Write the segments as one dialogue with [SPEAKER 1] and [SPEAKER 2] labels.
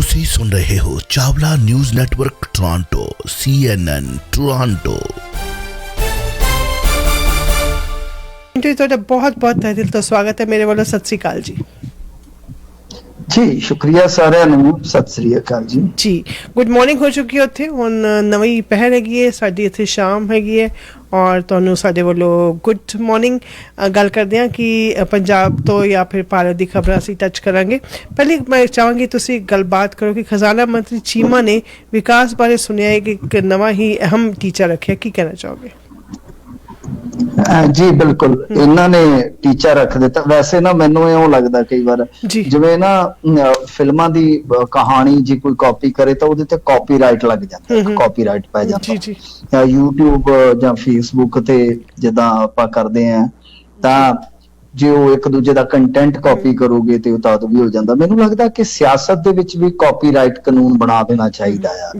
[SPEAKER 1] ਤੁਸੀਂ ਸੁਣ ਰਹੇ ਹੋ Chawla news network Toronto CNN Toronto.
[SPEAKER 2] ਤੁਹਾਡਾ ਬਹੁਤ ਬਹੁਤ ਤਹਿ ਦਿਲ ਤੋਂ ਸਵਾਗਤ ਹੈ ਮੇਰੇ ਵੱਲੋਂ। ਸਤਿ ਸ੍ਰੀ ਅਕਾਲ ਜੀ।
[SPEAKER 3] ਜੀ ਸ਼ੁਕਰੀਆ ਸਾਰਿਆਂ ਨੂੰ, ਸਤਿ ਸ੍ਰੀ ਅਕਾਲ ਜੀ।
[SPEAKER 2] ਜੀ ਗੁੱਡ ਮਾਰਨਿੰਗ ਹੋ ਚੁੱਕੀ ਹੈ ਉੱਥੇ, ਹੁਣ ਨਵੀਂ ਪਹਿਰ ਹੈਗੀ ਹੈ, ਸਾਡੀ ਇੱਥੇ ਸ਼ਾਮ ਹੈਗੀ ਹੈ ਔਰ ਤੁਹਾਨੂੰ ਸਾਡੇ ਵੱਲੋਂ ਗੁੱਡ ਮਾਰਨਿੰਗ। ਗੱਲ ਕਰਦੇ ਹਾਂ ਕਿ ਪੰਜਾਬ ਤੋਂ ਜਾਂ ਫਿਰ ਭਾਰਤ ਦੀ ਖਬਰਾਂ ਅਸੀਂ ਟੱਚ ਕਰਾਂਗੇ। ਪਹਿਲੇ ਮੈਂ ਚਾਹਾਂਗੀ ਤੁਸੀਂ ਗੱਲਬਾਤ ਕਰੋ ਕਿ ਖਜ਼ਾਨਾ ਮੰਤਰੀ ਚੀਮਾ ਨੇ ਵਿਕਾਸ ਬਾਰੇ ਸੁਣਿਆ ਹੈ ਕਿ ਇੱਕ ਨਵਾਂ ਹੀ ਅਹਿਮ ਟੀਚਾ ਰੱਖਿਆ, ਕੀ ਕਹਿਣਾ ਚਾਹੋਗੇ?
[SPEAKER 3] ਜੀ ਬਿਲਕੁਲ, ਇਹਨਾਂ ਨੇ ਟੀਚਾ ਰੱਖ ਦਿੱਤਾ। ਵੈਸੇ ਨਾ ਮੈਨੂੰ ਇਉਂ ਲੱਗਦਾ ਕਈ ਵਾਰ ਜਿਵੇਂ ਨਾ ਫਿਲਮਾਂ ਦੀ ਕਹਾਣੀ ਜੇ ਕੋਈ ਕਾਪੀ ਕਰੇ ਤਾਂ ਉਹਦੇ ਤੇ ਕਾਪੀਰਾਈਟ ਲੱਗ ਜਾਂਦਾ, ਕਾਪੀਰਾਈਟ ਪੈ ਜਾਂਦਾ। YouTube ਜਾਂ Facebook ਤੇ ਜਿੱਦਾਂ ਆਪਾਂ ਕਰਦੇ ਆ ਤਾਂ ਜੇ ਉਹ ਇੱਕ ਦੂਜੇ ਦਾ ਕੰਟੈਂਟ ਕਾਪੀ ਕਰੋਗੇ ਤੇ ਉਹ ਤਾਂ ਵੀ ਹੋ ਜਾਂਦਾ। ਮੈਨੂੰ ਲੱਗਦਾ ਕਿ ਸਿਆਸਤ ਦੇ ਵਿੱਚ ਵੀ ਕਾਪੀਰਾਈਟ ਕਾਨੂੰਨ ਬਣਾ ਦੇਣਾ ਚਾਹੀਦਾ ਆ,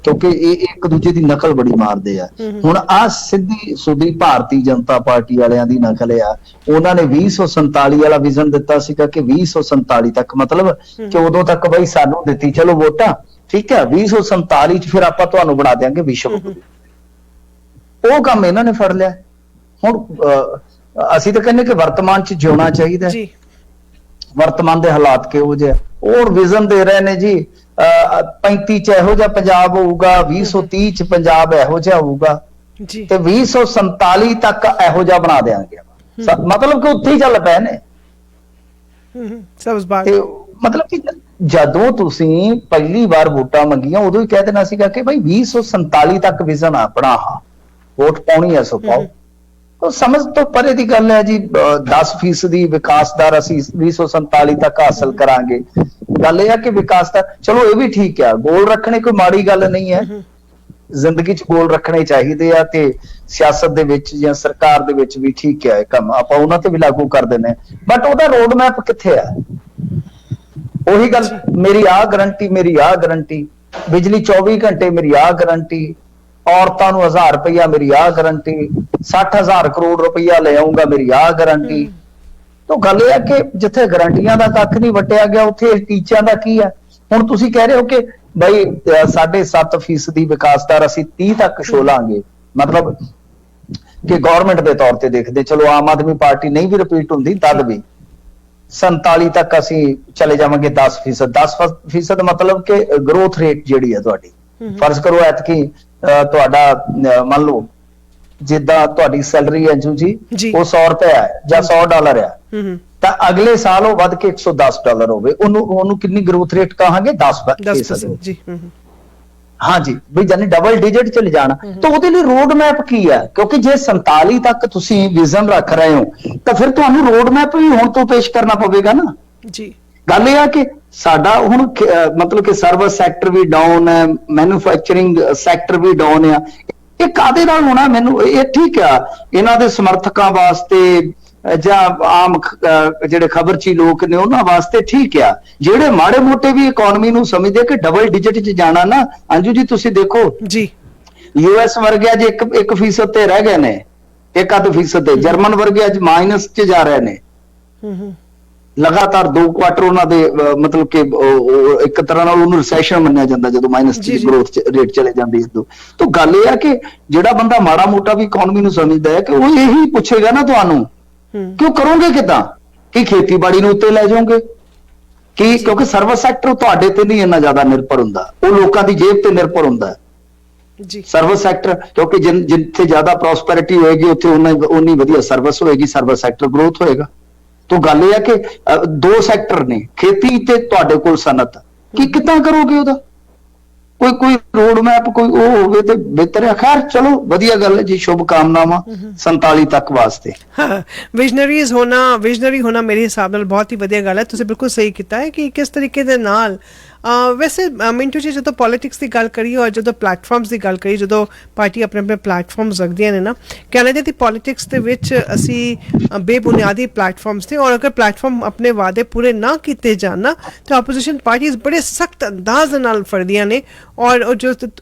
[SPEAKER 3] ਕਿਉਂਕਿ ਇਹ ਇੱਕ ਦੂਜੇ ਦੀ ਨਕਲ ਬੜੀ ਮਾਰਦੇ ਆ। ਹੁਣ ਆ ਸਿੱਧੀ ਸੁਧੀ ਭਾਰਤੀ ਜਨਤਾ ਪਾਰਟੀ ਵਾਲਿਆਂ ਦੀ ਨਕਲ ਆ। ਉਹਨਾਂ ਨੇ 2047 ਵਾਲਾ ਵਿਜ਼ਨ ਦਿੱਤਾ ਸੀਗਾ ਕਿ 2047 ਤੱਕ, ਮਤਲਬ ਕਿ ਉਦੋਂ ਤੱਕ ਬਈ ਸਾਨੂੰ ਦਿੱਤੀ ਚਲੋ ਵੋਟਾਂ, ਠੀਕ ਹੈ, 2047 ਚ ਫਿਰ ਆਪਾਂ ਤੁਹਾਨੂੰ ਬਣਾ ਦਿਆਂਗੇ ਵਿਸ਼ਵ ਗੁਰੂ। ਉਹ ਕੰਮ ਇਹਨਾਂ ਨੇ ਫੜ ਲਿਆ। ਹੁਣ ਅਸੀਂ ਤਾਂ ਕਹਿੰਦੇ ਕਿ ਵਰਤਮਾਨ ਚ ਜਿਉਣਾ ਚਾਹੀਦਾ। ਵਰਤਮਾਨ ਦੇ ਹਾਲਾਤ ਕਿਹੋ ਜਿਹੇ, ਉਹ ਵਿਜ਼ਨ ਦੇ ਰਹੇ ਨੇ ਜੀ 35 ਚ ਇਹੋ ਜਿਹਾ ਪੰਜਾਬ ਹੋਊਗਾ, 2030 ਚ ਪੰਜਾਬ ਇਹੋ ਜਿਹਾ ਹੋਊਗਾ ਤੇ 2047 ਤੱਕ ਇਹੋ ਜਿਹਾ ਬਣਾ ਦੇਾਂਗੇ। ਮਤਲਬ ਕਿ ਉੱਥੇ ਹੀ ਚੱਲ ਪਏ ਨੇ। ਮਤਲਬ ਕਿ ਜਦੋਂ ਤੁਸੀਂ ਪਹਿਲੀ ਵਾਰ ਵੋਟਾਂ ਮੰਗੀਆਂ ਉਦੋਂ ਹੀ ਕਹਿ ਦੇਣਾ ਸੀਗਾ ਕਿ ਭਾਈ 2047 ਤੱਕ ਵਿਜ਼ਨ ਆਪਣਾ ਵੋਟ ਪਾਉਣੀ ਹੈ ਸੋ ਪਾਓ। ਸਮਝ ਤੋਂ ਪਰੇ ਦੀ ਗੱਲ ਹੈ ਜੀ। 10% ਵਿਕਾਸ ਦਰ ਅਸੀਂ 2047 ਤੱਕ ਹਾਸਲ ਕਰਾਂਗੇ। ਗੱਲ ਇਹ ਆ ਕਿ ਵਿਕਾਸ ਦਾ ਚਲੋ ਇਹ ਵੀ ਠੀਕ ਆ, ਗੋਲ ਰੱਖਣੇ ਕੋਈ ਮਾੜੀ ਗੱਲ ਨਹੀਂ ਹੈ। ਜ਼ਿੰਦਗੀ 'ਚ ਗੋਲ ਰੱਖਣੇ ਚਾਹੀਦੇ ਆ ਤੇ ਸਿਆਸਤ ਦੇ ਵਿੱਚ ਜਾਂ ਸਰਕਾਰ ਦੇ ਵਿੱਚ ਵੀ ਠੀਕ ਹੈ, ਇਹ ਕੰਮ ਆਪਾਂ ਉਹਨਾਂ ਤੇ ਵੀ ਲਾਗੂ ਕਰ ਦਿੰਦੇ ਹਾਂ। ਬਟ ਉਹਦਾ ਰੋਡ ਮੈਪ ਕਿੱਥੇ ਆ? ਉਹੀ ਗੱਲ, ਮੇਰੀ ਆਹ ਗਰੰਟੀ, ਮੇਰੀ ਆਹ ਗਰੰਟੀ, ਬਿਜਲੀ 24 ਘੰਟੇ ਮੇਰੀ ਆਹ ਗਰੰਟੀ, ਔਰਤਾਂ ਨੂੰ 1000 ਰੁਪਇਆ ਮੇਰੀ ਆਹ ਗਰੰਟੀ, 60,000 ਕਰੋੜ ਰੁਪਇਆ ਲੈ ਆਉਂਗਾ ਮੇਰੀ ਆਹ ਗਰੰਟੀ। ਤਾਂ ਗੱਲ ਇਹ ਹੈ ਕਿ ਜਿੱਥੇ ਗਰੰਟੀਆਂ ਦਾ ਕੱਖ ਨਹੀਂ ਵਟਿਆ ਗਿਆ ਉੱਥੇ ਟੀਚਿਆਂ ਦਾ ਕੀ ਹੈ? ਹੁਣ ਤੁਸੀਂ ਕਹਿ ਰਹੇ ਹੋ ਕਿ ਬਈ 7.5% ਵਿਕਾਸ ਦਰ ਅਸੀਂ 30 ਤੱਕ ਛੋਲਾਂਗੇ, ਮਤਲਬ ਕਿ ਗਵਰਨਮੈਂਟ ਦੇ ਤੌਰ ਤੇ ਦੇਖਦੇ, ਚਲੋ ਆਮ ਆਦਮੀ ਪਾਰਟੀ ਨਹੀਂ ਵੀ ਰਿਪੀਟ ਹੁੰਦੀ ਤਦ ਵੀ 47 ਤੱਕ ਅਸੀਂ ਚਲੇ ਜਾਵਾਂਗੇ 10%। 10% ਮਤਲਬ ਕਿ ਗਰੋਥ ਰੇਟ ਜਿਹੜੀ ਹੈ ਤੁਹਾਡੀ, ਫਰਜ਼ ਕਰੋ ਐਤਕੀ ਤੁਹਾਡਾ ਮੰਨ ਲਓ ਜਿੱਦਾਂ ਤੁਹਾਡੀ ਸੈਲਰੀ ਹੈ ਜੀ ਉਹ $100 ਹੈ ਜਾਂ $100 ਆ, ਤਾਂ ਅਗਲੇ ਸਾਲ ਉਹ ਵੱਧ ਕੇ $110 ਹੋਵੇ। ਉਹਨੂੰ ਕਿੰਨੀ ਗਰੋਥ ਰੇਟ ਕਹਾਂਗੇ? 10%। ਹਾਂਜੀ, ਵੀ ਜਾਨੀ ਡਬਲ ਡਿਜਿਟ ਚ ਲਿਜਾਣਾ। ਤਾਂ ਉਹਦੇ ਲਈ ਰੋਡ ਮੈਪ ਕੀ ਹੈ? ਕਿਉਂਕਿ ਜੇ 47 ਤੱਕ ਤੁਸੀਂ ਵਿਜ਼ਨ ਰੱਖ ਰਹੇ ਹੋ ਤਾਂ ਫਿਰ ਤੁਹਾਨੂੰ ਰੋਡ ਮੈਪ ਵੀ ਹੁਣ ਤੋਂ ਪੇਸ਼ ਕਰਨਾ ਪਵੇਗਾ ਨਾ ਜੀ। ਗੱਲ ਇਹ ਆ ਕਿ ਸਾਡਾ ਹੁਣ ਮਤਲਬ ਕਿ ਸਰਵਿਸ ਸੈਕਟਰ ਵੀ ਡਾਊਨ ਹੈ, ਮੈਨੂਫੈਕਚਰਿੰਗ ਸੈਕਟਰ ਵੀ ਡਾਊਨ ਆ। ਇਹ ਕਾਹਦੇ ਨਾਲ ਹੋਣਾ? ਮੈਨੂੰ ਇਹ ਠੀਕ ਆ ਇਹਨਾਂ ਦੇ ਸਮਰਥਕਾਂ ਵਾਸਤੇ ਜਾਂ ਆਮ ਜਿਹੜੇ ਖਬਰਚੀ ਲੋਕ ਨੇ ਉਹਨਾਂ ਵਾਸਤੇ ਠੀਕ ਆ। ਜਿਹੜੇ ਮਾੜੇ ਮੋਟੇ ਵੀ ਇਕਨੋਮੀ ਨੂੰ ਸਮਝਦੇ ਕਿ ਡਬਲ ਡਿਜਿਟ ਚ ਜਾਣਾ ਨਾ, ਅੰਜੂ ਜੀ ਤੁਸੀਂ ਦੇਖੋ ਜੀ US ਵਰਗੇ ਅੱਜ 1% ਤੇ ਰਹਿ ਗਏ ਨੇ, 1% ਤੇ। ਜਰਮਨ ਵਰਗੇ ਅੱਜ ਮਾਈਨਸ ਚ ਜਾ ਰਹੇ ਨੇ। ਲਗਾਤਾਰ 2 ਕੁਆਟਰ ਉਹਨਾਂ ਦੇ ਮਤਲਬ ਕਿ ਇੱਕ ਤਰ੍ਹਾਂ ਨਾਲ ਉਹਨੂੰ ਰਿਸੈਸ਼ਨ ਮੰਨਿਆ ਜਾਂਦਾ ਜਦੋਂ ਮਾਈਨਸ ਦੀ ਗਰੋਥ ਰੇਟ ਚਲੇ ਜਾਂਦੀ ਹੈ। ਤਾਂ ਗੱਲ ਇਹ ਆ ਕਿ ਜਿਹੜਾ ਬੰਦਾ ਮਾੜਾ ਮੋਟਾ ਵੀ ਇਕਨੋਮੀ ਨੂੰ ਸਮਝਦਾ ਹੈ ਕਿ ਉਹ ਇਹੀ ਪੁੱਛੇਗਾ ਨਾ ਤੁਹਾਨੂੰ ਕਿਉਂ ਕਰੋਗੇ ਕਿੱਦਾਂ? ਕੀ ਖੇਤੀਬਾੜੀ ਨੂੰ ਉੱਤੇ ਲੈ ਜਾਓਗੇ ਕੀ? ਕਿਉਂਕਿ ਸਰਵਿਸ ਸੈਕਟਰ ਤੁਹਾਡੇ ਤੇ ਨਹੀਂ ਇੰਨਾ ਜ਼ਿਆਦਾ ਨਿਰਭਰ ਹੁੰਦਾ, ਉਹ ਲੋਕਾਂ ਦੀ ਜੇਬ ਤੇ ਨਿਰਭਰ ਹੁੰਦਾ ਜੀ ਸਰਵਿਸ ਸੈਕਟਰ। ਕਿਉਂਕਿ ਜਿੱਥੇ ਜ਼ਿਆਦਾ ਪ੍ਰੋਸਪੈਰਿਟੀ ਹੋਏਗੀ ਉੱਥੇ ਉਨੀ ਵਧੀਆ ਸਰਵਿਸ ਹੋਏਗੀ, ਸਰਵਿਸ ਸੈਕਟਰ ਗਰੋਥ ਹੋਏਗਾ। ਤਾਂ ਗੱਲ ਇਹ ਹੈ ਕਿ 2 ਸੈਕਟਰ ਨੇ, ਖੇਤੀ ਤੇ ਤੁਹਾਡੇ ਕੋਲ ਸਨਅਤ। ਕੀ ਕਿੱਦਾਂ ਕਰੋਗੇ ਉਹਦਾ? ਕੋਈ ਰੋਡ ਮੈਪ ਕੋਈ ਉਹ ਹੋਵੇ ਤੇ ਬਿਹਤਰ ਹੈ। ਖੈਰ ਚਲੋ ਵਧੀਆ ਗੱਲ ਹੈ ਜੀ, ਸ਼ੁਭ ਕਾਮਨਾਵਾਂ 47 ਤੱਕ ਵਾਸਤੇ।
[SPEAKER 2] ਵਿਜ਼ਨਰੀ ਹੋਣਾ ਮੇਰੇ ਹਿਸਾਬ ਨਾਲ ਬਹੁਤ ਹੀ ਵਧੀਆ ਗੱਲ ਹੈ। ਤੁਸੀਂ ਬਿਲਕੁਲ ਸਹੀ ਕੀਤਾ ਹੈ ਕਿ ਕਿਸ ਤਰੀਕੇ ਦੇ ਨਾਲ ਵੈਸੇ ਮਿੰਟੂ ਜੀ ਜਦੋਂ ਪੋਲੀਟਿਕਸ ਦੀ ਗੱਲ ਕਰੀਏ ਔਰ ਜਦੋਂ ਪਲੈਟਫਾਰਮਸ ਦੀ ਗੱਲ ਕਰੀਏ, ਜਦੋਂ ਪਾਰਟੀ ਆਪਣੇ ਪਲੈਟਫਾਰਮਸ ਰੱਖਦੀਆਂ ਨੇ ਨਾ, ਕੈਨੇਡਾ ਦੀ ਪੋਲੀਟਿਕਸ ਦੇ ਵਿੱਚ ਅਸੀਂ ਬੇਬੁਨਿਆਦੀ ਪਲੈਟਫਾਰਮਸ ਤੇ, ਔਰ ਅਗਰ ਪਲੈਟਫਾਰਮ ਆਪਣੇ ਵਾਅਦੇ ਪੂਰੇ ਨਾ ਕੀਤੇ ਜਾਣ ਨਾ ਤਾਂ ਆਪੋਜੀਸ਼ਨ ਪਾਰਟੀਜ਼ ਬੜੇ ਸਖਤ ਅੰਦਾਜ਼ ਨਾਲ ਫੜਦੀਆਂ ਨੇ ਔਰ ਉਹ ਜੋ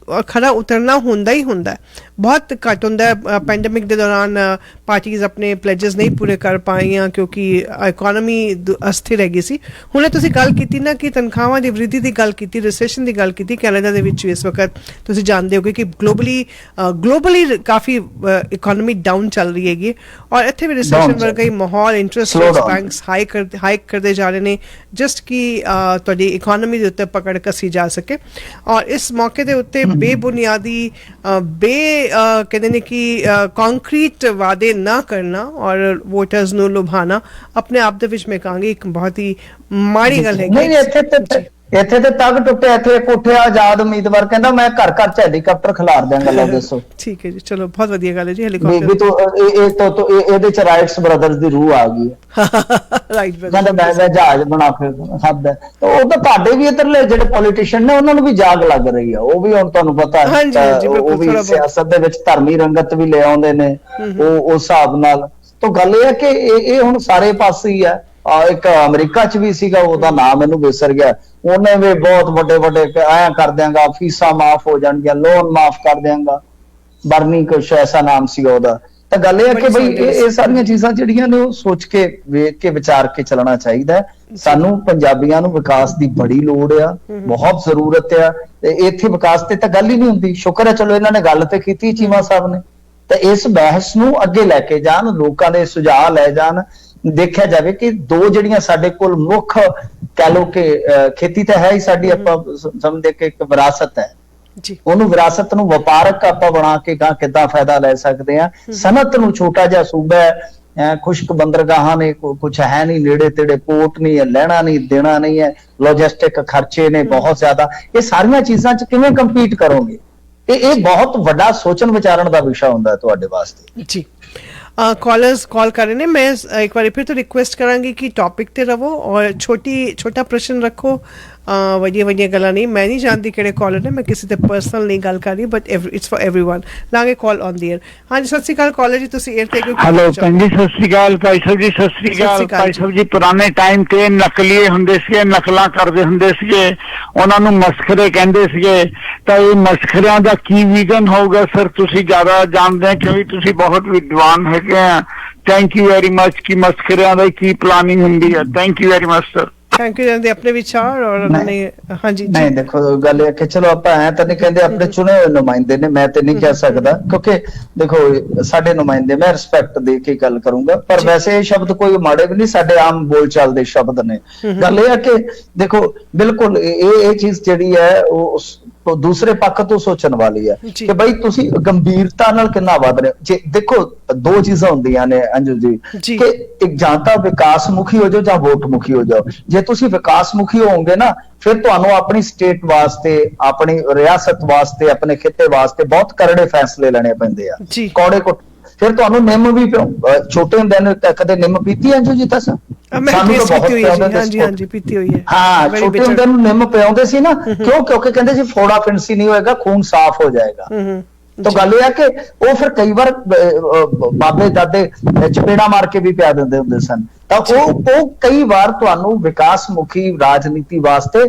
[SPEAKER 2] ਖੜਾ ਉਤਰਨਾ ਹੁੰਦਾ ਹੀ ਹੁੰਦਾ ਬਹੁਤ ਘੱਟ ਹੁੰਦਾ। ਪੈਂਡੇਮਿਕ ਦੇ ਦੌਰਾਨ ਪਾਰਟੀਜ਼ ਆਪਣੇ ਪਲੇਜਸ ਨਹੀਂ ਪੂਰੇ ਕਰ ਪਾਈਆਂ ਕਿਉਂਕਿ ਇਕੋਨਮੀ ਅਸਥਿਰ ਹੈਗੀ ਸੀ। ਹੁਣੇ ਤੁਸੀਂ ਗੱਲ ਕੀਤੀ ਨਾ ਕਿ ਤਨਖਾਹਾਂ ਦੀ ਵ੍ਰਿੱਧੀ ਦੀ गल की, रिसेशन की गल की, कैनेडा दे विच इस वक्त तुसीं जानते हो कि ग्लोबली काफ़ी इकोनॉमी डाउन चल रही हैगी और इत्थे भी रिसेशन वर्गा ही माहौल, इंटरेस्ट रेट्स बैंक्स हाइक करते जा रहे हैं जस्ट कि तुहाडी इकोनॉमी दे उत्ते पकड़ कसी जा सके। और इस मौके दे उत्ते बेबुनियादी कहते हैं कि कॉन्क्रीट वादे ना करना और वोटर्स नूं लुभाना अपने आप दे विच मैं कहांगी एक बहुत ही माड़ी गल है।
[SPEAKER 3] नहीं ਇੱਥੇ ਤੇ ਤੱਕ ਟੁੱਟੇ, ਇੱਥੇ ਇੱਕ ਉੱਠਿਆ ਆਜ਼ਾਦ ਉਮੀਦਵਾਰ ਕਹਿੰਦਾ ਮੈਂ ਘਰ ਘਰ ਚ ਹੈਲੀਕਾਪਟਰ ਖਿਲਾਰ ਦਿਆਂਗਾ। ਲਓ ਦੱਸੋ।
[SPEAKER 2] ਠੀਕ ਹੈ ਜੀ, ਚਲੋ ਬਹੁਤ ਵਧੀਆ ਗੱਲ ਹੈ ਜੀ। ਹੈਲੀਕਾਪਟਰ
[SPEAKER 3] ਵੀ ਤੋਂ ਇਹਦੇ ਚ ਰਾਈਟਸ ਬ੍ਰਦਰਸ ਦੀ ਰੂਹ ਆ ਗਈ
[SPEAKER 2] ਰਾਈਟ ਬ੍ਰਦਰ
[SPEAKER 3] ਕਹਿੰਦਾ ਮੈਂ ਜਹਾਜ਼ ਬਣਾ ਕੇ ਖਾਦਾ। ਤਾਂ ਉਹ ਤਾਂ ਤੁਹਾਡੇ ਵੀ ਇੱਧਰਲੇ ਜਿਹੜੇ ਪੋਲੀਟੀਸ਼ੀਅਨ ਨੇ ਉਹਨਾਂ ਨੂੰ ਵੀ ਜਾਗ ਲੱਗ ਰਹੀ ਆ, ਉਹ ਵੀ ਹੁਣ ਤੁਹਾਨੂੰ ਪਤਾ ਉਹ ਵੀ ਸਿਆਸਤ ਦੇ ਵਿੱਚ ਧਰਮੀ ਰੰਗਤ ਵੀ ਲੈ ਆਉਂਦੇ ਨੇ ਉਹ ਉਸ ਹਿਸਾਬ ਨਾਲ। ਤਾਂ ਗੱਲ ਇਹ ਹੈ ਕਿ ਇਹ ਹੁਣ ਸਾਰੇ ਪਾਸੇ ਹੀ ਆ। ਇੱਕ ਅਮਰੀਕਾ ਚ ਵੀ ਸੀਗਾ, ਉਹਦਾ ਨਾਮ ਮੈਨੂੰ ਵਿਸਰ ਗਿਆ, ਉਹਨੇ ਵੀ ਬਹੁਤ ਵੱਡੇ ਐ ਕਰ ਦਿਆਂਗਾ, ਫੀਸਾਂ ਮਾਫ ਹੋ ਜਾਣਗੀਆਂ, ਲੋਨ ਮਾਫ ਕਰ ਦਿਆਂਗਾ, ਬਰਨੀ ਕੁਛ ਐਸਾ ਨਾਮ ਸੀਗਾ ਉਹਦਾ। ਤਾਂ ਗੱਲ ਇਹ ਹੈ ਕਿ ਬਈ ਇਹ ਸਾਰੀਆਂ ਚੀਜ਼ਾਂ ਜਿਹੜੀਆਂ ਨੇ ਉਹ ਸੋਚ ਕੇ ਵੇਖ ਕੇ ਵਿਚਾਰ ਕੇ ਚੱਲਣਾ ਚਾਹੀਦਾ। ਸਾਨੂੰ ਪੰਜਾਬੀਆਂ ਨੂੰ ਵਿਕਾਸ ਦੀ ਬੜੀ ਲੋੜ ਆ, ਬਹੁਤ ਜ਼ਰੂਰਤ ਆ। ਤੇ ਇੱਥੇ ਵਿਕਾਸ ਤੇ ਤਾਂ ਗੱਲ ਹੀ ਨਹੀਂ ਹੁੰਦੀ। ਸ਼ੁਕਰ ਹੈ ਚਲੋ ਇਹਨਾਂ ਨੇ ਗੱਲ ਤੇ ਕੀਤੀ ਚੀਮਾ ਸਾਹਿਬ ਨੇ, ਤੇ ਇਸ ਬਹਿਸ ਨੂੰ ਅੱਗੇ ਲੈ ਕੇ ਜਾਣ, ਲੋਕਾਂ ਦੇ ਸੁਝਾਅ ਲੈ ਜਾਣ। ਦੇਖਿਆ ਜਾਵੇ ਕਿ ਦੋ ਜਿਹੜੀਆਂ ਸਾਡੇ ਕੋਲ ਮੁੱਖ ਕਹਿ ਲੋ ਕਿ ਖੇਤੀ ਤਾਂ ਹੈ ਹੀ ਸਾਡੀ, ਆਪਾਂ ਸਮਝਦੇ ਕਿ ਇੱਕ ਵਿਰਾਸਤ ਹੈ ਜੀ, ਉਹਨੂੰ ਵਿਰਾਸਤ ਨੂੰ ਵਪਾਰਕ ਆਪਾਂ ਬਣਾ ਕੇ ਗਾਂ ਕਿੱਦਾਂ ਫਾਇਦਾ ਲੈ ਸਕਦੇ ਆ। ਸਨਅਤ ਨੂੰ ਛੋਟਾ ਜਿਹਾ ਸੂਬਾ ਹੈ, ਖੁਸ਼ਕ ਬੰਦਰਗਾਹਾਂ ਨੇ ਕੁਛ ਹੈ ਨਹੀਂ, ਨੇੜੇ ਤੇੜੇ ਪੋਰਟ ਨਹੀਂ ਹੈ, ਲੈਣਾ ਨਹੀਂ ਦੇਣਾ ਨਹੀਂ ਹੈ, ਲੌਜਿਸਟਿਕ ਖਰਚੇ ਨੇ ਬਹੁਤ ਜ਼ਿਆਦਾ। ਇਹ ਸਾਰੀਆਂ ਚੀਜ਼ਾਂ 'ਚ ਕਿਵੇਂ ਕੰਪੀਟ ਕਰੋਗੇ? ਇਹ ਬਹੁਤ ਵੱਡਾ ਸੋਚਣ ਵਿਚਾਰਨ ਦਾ ਵਿਸ਼ਾ ਹੁੰਦਾ ਹੈ ਤੁਹਾਡੇ ਵਾਸਤੇ
[SPEAKER 2] ਜੀ। कॉलर्स कॉल कर रहे हैं। मैं एक बार फिर तो रिक्वेस्ट करांगी कि टॉपिक ते रहो और छोटा प्रश्न रखो, वड्डियां गल्लां नहीं। मैं नहीं जानती किहड़े कॉलर ने, मैं किसी ते पर्सनल नहीं गल कर रही, बट इट्स फॉर एवरीवन। लांगे कॉल ऑन द एयर। हाँ जी, सत श्री अकाल कॉलर जी, तुसीं एयर ते कोई
[SPEAKER 4] हेलो भैन जी, सत श्री अकाल भाई साहब जी, सत श्री अकाल भाई साहब जी। पुराने टाइम ते नकलीए हुंदे सीगे, नकलां करदे हुंदे सीगे, ਉਹਨਾਂ ਨੂੰ ਮਸਖਰੇ ਕਹਿੰਦੇ ਸੀਗੇ। ਤਾਂ ਇਹ ਮਸਖਰਿਆਂ ਦਾ ਕੀ ਵਿਜ਼ਨ ਹੋਊਗਾ ਸਰ? ਤੁਸੀਂ ਜ਼ਿਆਦਾ ਜਾਣਦੇ ਹੋ ਕਿਉਂਕਿ ਤੁਸੀਂ ਬਹੁਤ ਵਿਦਵਾਨ ਹੈਗੇ ਆ। Thank you very much. ਕਿ ਮਸਖਰਿਆਂ ਦਾ ਕੀ ਪਲਾਨਿੰਗ ਹੁੰਦੀ ਹੈ? Thank you very much sir.
[SPEAKER 2] Thank you ਦੇ ਆਪਣੇ ਵਿਚਾਰ ਔਰ ਉਹਨੇ। ਹਾਂਜੀ
[SPEAKER 3] ਨਹੀਂ ਦੇਖੋ ਗੱਲ ਇਹ ਕਿ ਚਲੋ ਆਪਾਂ ਐ ਤਾਂ ਨਹੀਂ ਕਹਿੰਦੇ, ਆਪਣੇ ਚੁਣੇ ਹੋਏ ਨੁਮਾਇੰਦੇ ਨੇ, ਮੈਂ ਤੇ ਨਹੀਂ ਕਹਿ ਸਕਦਾ ਕਿਉਂਕਿ ਦੇਖੋ ਸਾਡੇ ਨੁਮਾਇੰਦੇ, ਮੈਂ ਰਿਸਪੈਕਟ ਦੇ ਕੇ ਗੱਲ ਕਰੂੰਗਾ, ਪਰ ਵੈਸੇ ਇਹ ਸ਼ਬਦ ਕੋਈ ਮਾੜੇ ਵੀ ਨਹੀਂ, ਸਾਡੇ ਆਮ ਬੋਲਚਾਲ ਦੇ ਸ਼ਬਦ ਨੇ। ਗੱਲ ਇਹ ਹੈ ਕਿ ਦੇਖੋ ਬਿਲਕੁਲ ਇਹ ਚੀਜ਼ ਜਿਹੜੀ ਹੈ ਉਹ ਦੂਸਰੇ ਪੱਖ ਤੋਂ ਸੋਚਣ ਵਾਲੀ ਹੈ ਕਿ ਬਈ ਤੁਸੀਂ ਗੰਭੀਰਤਾ ਨਾਲ ਕਿੰਨਾ ਵੱਧ ਰਹੇ। ਜੇ ਦੇਖੋ ਦੋ ਚੀਜ਼ਾਂ ਹੁੰਦੀਆਂ ਨੇ ਅੰਜੂ ਜੀ, ਕਿ ਇੱਕ ਜਾਂ ਤਾਂ ਵਿਕਾਸ ਮੁਖੀ ਹੋ ਜਾਓ ਜਾਂ ਵੋਟ ਮੁਖੀ ਹੋ ਜਾਓ। ਜੇ ਤੁਸੀਂ ਵਿਕਾਸ ਮੁਖੀ ਹੋਵੋਗੇ ਨਾ, ਫਿਰ ਤੁਹਾਨੂੰ ਆਪਣੀ ਸਟੇਟ ਵਾਸਤੇ, ਆਪਣੀ ਰਿਆਸਤ ਵਾਸਤੇ, ਆਪਣੇ ਖਿੱਤੇ ਵਾਸਤੇ ਬਹੁਤ ਕਰੜੇ ਫੈਸਲੇ ਲੈਣੇ ਪੈਂਦੇ ਆ, ਕੌੜੇ ਕੁੱਟ। ਫਿਰ ਤੁਹਾਨੂੰ ਨਿੰਮ ਵੀ ਛੋਟੇ ਹੁੰਦੇ ਨੇ ਕਦੇ ਨਿੰਮ ਪੀਤੀ ਅੰਜੂ ਜੀ? ਤਾਂ ਸਾਨੂੰ ਤਾਂ ਬਹੁਤ
[SPEAKER 2] ਪੀਤੀ ਹੋਈ ਹੈ।
[SPEAKER 3] ਹਾਂ, ਛੋਟੇ ਹੁੰਦੇ ਨੂੰ ਨਿੰਮ ਪਿਆਉਂਦੇ ਸੀ ਨਾ, ਕਿਉਂਕਿ ਕਹਿੰਦੇ ਸੀ ਫੋੜਾ ਫਿੰਸੀ ਨਹੀਂ ਹੋਏਗਾ, ਖੂਨ ਸਾਫ਼ ਹੋ ਜਾਏਗਾ। ਤਾਂ ਗੱਲ ਇਹ ਹੈ ਕਿ ਉਹ ਫਿਰ ਕਈ ਵਾਰ ਬਾਬੇ ਦਾਦੇ ਚਪੇੜਾ ਮਾਰ ਕੇ ਵੀ ਪਿਆ ਦਿੰਦੇ ਹੁੰਦੇ ਸਨ। ਤਾਂ ਉਹ ਕਈ ਵਾਰ ਤੁਹਾਨੂੰ ਵਿਕਾਸ ਮੁਖੀ ਰਾਜਨੀਤੀ ਵਾਸਤੇ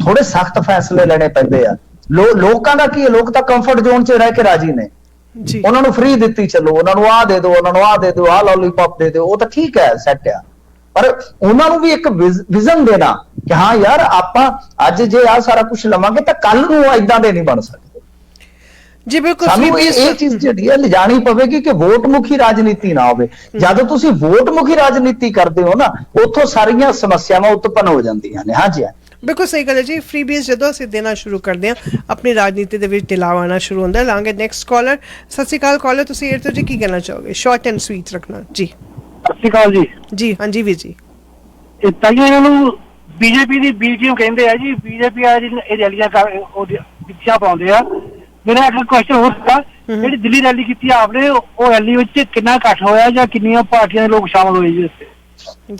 [SPEAKER 3] ਥੋੜੇ ਸਖਤ ਫੈਸਲੇ ਲੈਣੇ ਪੈਂਦੇ ਆ। ਲੋਕਾਂ ਦਾ ਕੀ ਹੈ, ਲੋਕ ਤਾਂ ਕੰਫਰਟ ਜ਼ੋਨ 'ਚ ਰਹਿ ਕੇ ਰਾਜੀ ਨੇ। ਉਹਨਾਂ ਨੂੰ ਫ੍ਰੀ ਦਿੱਤੀ ਚੱਲੋ, ਉਹਨਾਂ ਨੂੰ ਆਹ ਦੇ ਦਿਓ, ਉਹਨਾਂ ਨੂੰ ਆਹ ਦੇ ਦਿਓ, ਆਹ ਲੋਲੀਪੌਪ ਦੇ ਦਿਓ, ਉਹ ਤਾਂ ਠੀਕ ਹੈ, ਸੈੱਟ ਆ। ਪਰ ਉਹਨਾਂ ਨੂੰ ਵੀ ਇੱਕ ਵਿਜ਼ਨ ਦੇਣਾ ਕਿ ਹਾਂ ਯਾਰ ਆਪਾਂ ਅੱਜ ਜੇ ਆਹ ਸਾਰਾ ਕੁਝ ਲਵਾਂਗੇ ਤਾਂ ਕੱਲ ਨੂੰ ਏਦਾਂ ਦੇ ਨਹੀਂ ਬਣ ਸਕਦੇ।
[SPEAKER 2] ਜੀ ਬਿਲਕੁਲ,
[SPEAKER 3] ਸਾਨੂੰ ਇਹ ਚੀਜ਼ ਜਿਹੜੀ ਹੈ ਲਿਜਾਣੀ ਪਵੇਗੀ ਕਿ ਵੋਟ ਮੁਖੀ ਰਾਜਨੀਤੀ ਨਾ ਹੋਵੇ। ਜਦੋਂ ਤੁਸੀਂ ਵੋਟ ਮੁਖੀ ਰਾਜਨੀਤੀ ਕਰਦੇ ਹੋ ਨਾ, ਉੱਥੋਂ ਸਾਰੀਆਂ ਸਮੱਸਿਆਵਾਂ ਉਤਪੰਨ ਹੋ ਜਾਂਦੀਆਂ ਨੇ। ਹਾਂਜੀ
[SPEAKER 2] ਬਿਲਕੁਲ ਸਹੀ ਗੱਲ ਹੈ ਜੀ। ਫ੍ਰੀ ਬੀਸ ਜਦੋਂ ਅਸੀਂ ਦੇਣਾ ਸ਼ੁਰੂ ਕਰਦੇ ਹਾਂ, ਆਪਣੀ ਰਾਜਨੀਤੀ ਦੇ ਵਿੱਚ ਢਿਲਾਵ ਆਉਣਾ ਸ਼ੁਰੂ ਹੁੰਦਾ। ਲਾਂਗੇ ਨੈਕਸਟ ਕਾਲਰ। ਸਤਿ ਸ਼੍ਰੀ ਅਕਾਲ ਕਾਲਰ, ਤੁਸੀਂ ਇਹ ਤੋਂ ਜੀ ਕੀ ਕਹਿਣਾ ਚਾਹੋਗੇ? ਸ਼ਾਰਟ ਐਂਡ ਸਵੀਟ ਰੱਖਣਾ ਜੀ।
[SPEAKER 4] ਸਤਿ ਸ਼੍ਰੀ ਅਕਾਲ ਜੀ।
[SPEAKER 2] ਜੀ ਹਾਂਜੀ ਵੀਰ ਜੀ।
[SPEAKER 4] ਇਹ ਤਾਈਓ ਇਹਨਾਂ ਨੂੰ ਬੀਜੇਪੀ ਦੀ ਬੀ ਟੀਮ ਕਹਿੰਦੇ ਆ ਜੀ। ਬੀਜੇਪੀ ਆ ਇਹ ਰੈਲੀਆਂ ਪਿੱਛਾ ਪਾਉਂਦੇ ਆ। ਮੇਰਾ ਇੱਕ ਕੁਐਸਚਨ ਹੋਰ ਸੀਗਾ, ਜਿਹੜੀ ਦਿੱਲੀ ਰੈਲੀ ਕੀਤੀ ਆਪਨੇ, ਉਹ ਰੈਲੀ ਵਿੱਚ ਕਿੰਨਾ ਇਕੱਠ ਹੋਇਆ ਜਾਂ ਕਿੰਨੀਆਂ ਪਾਰਟੀਆਂ ਦੇ ਲੋਕ ਸ਼ਾਮਲ ਹੋਏ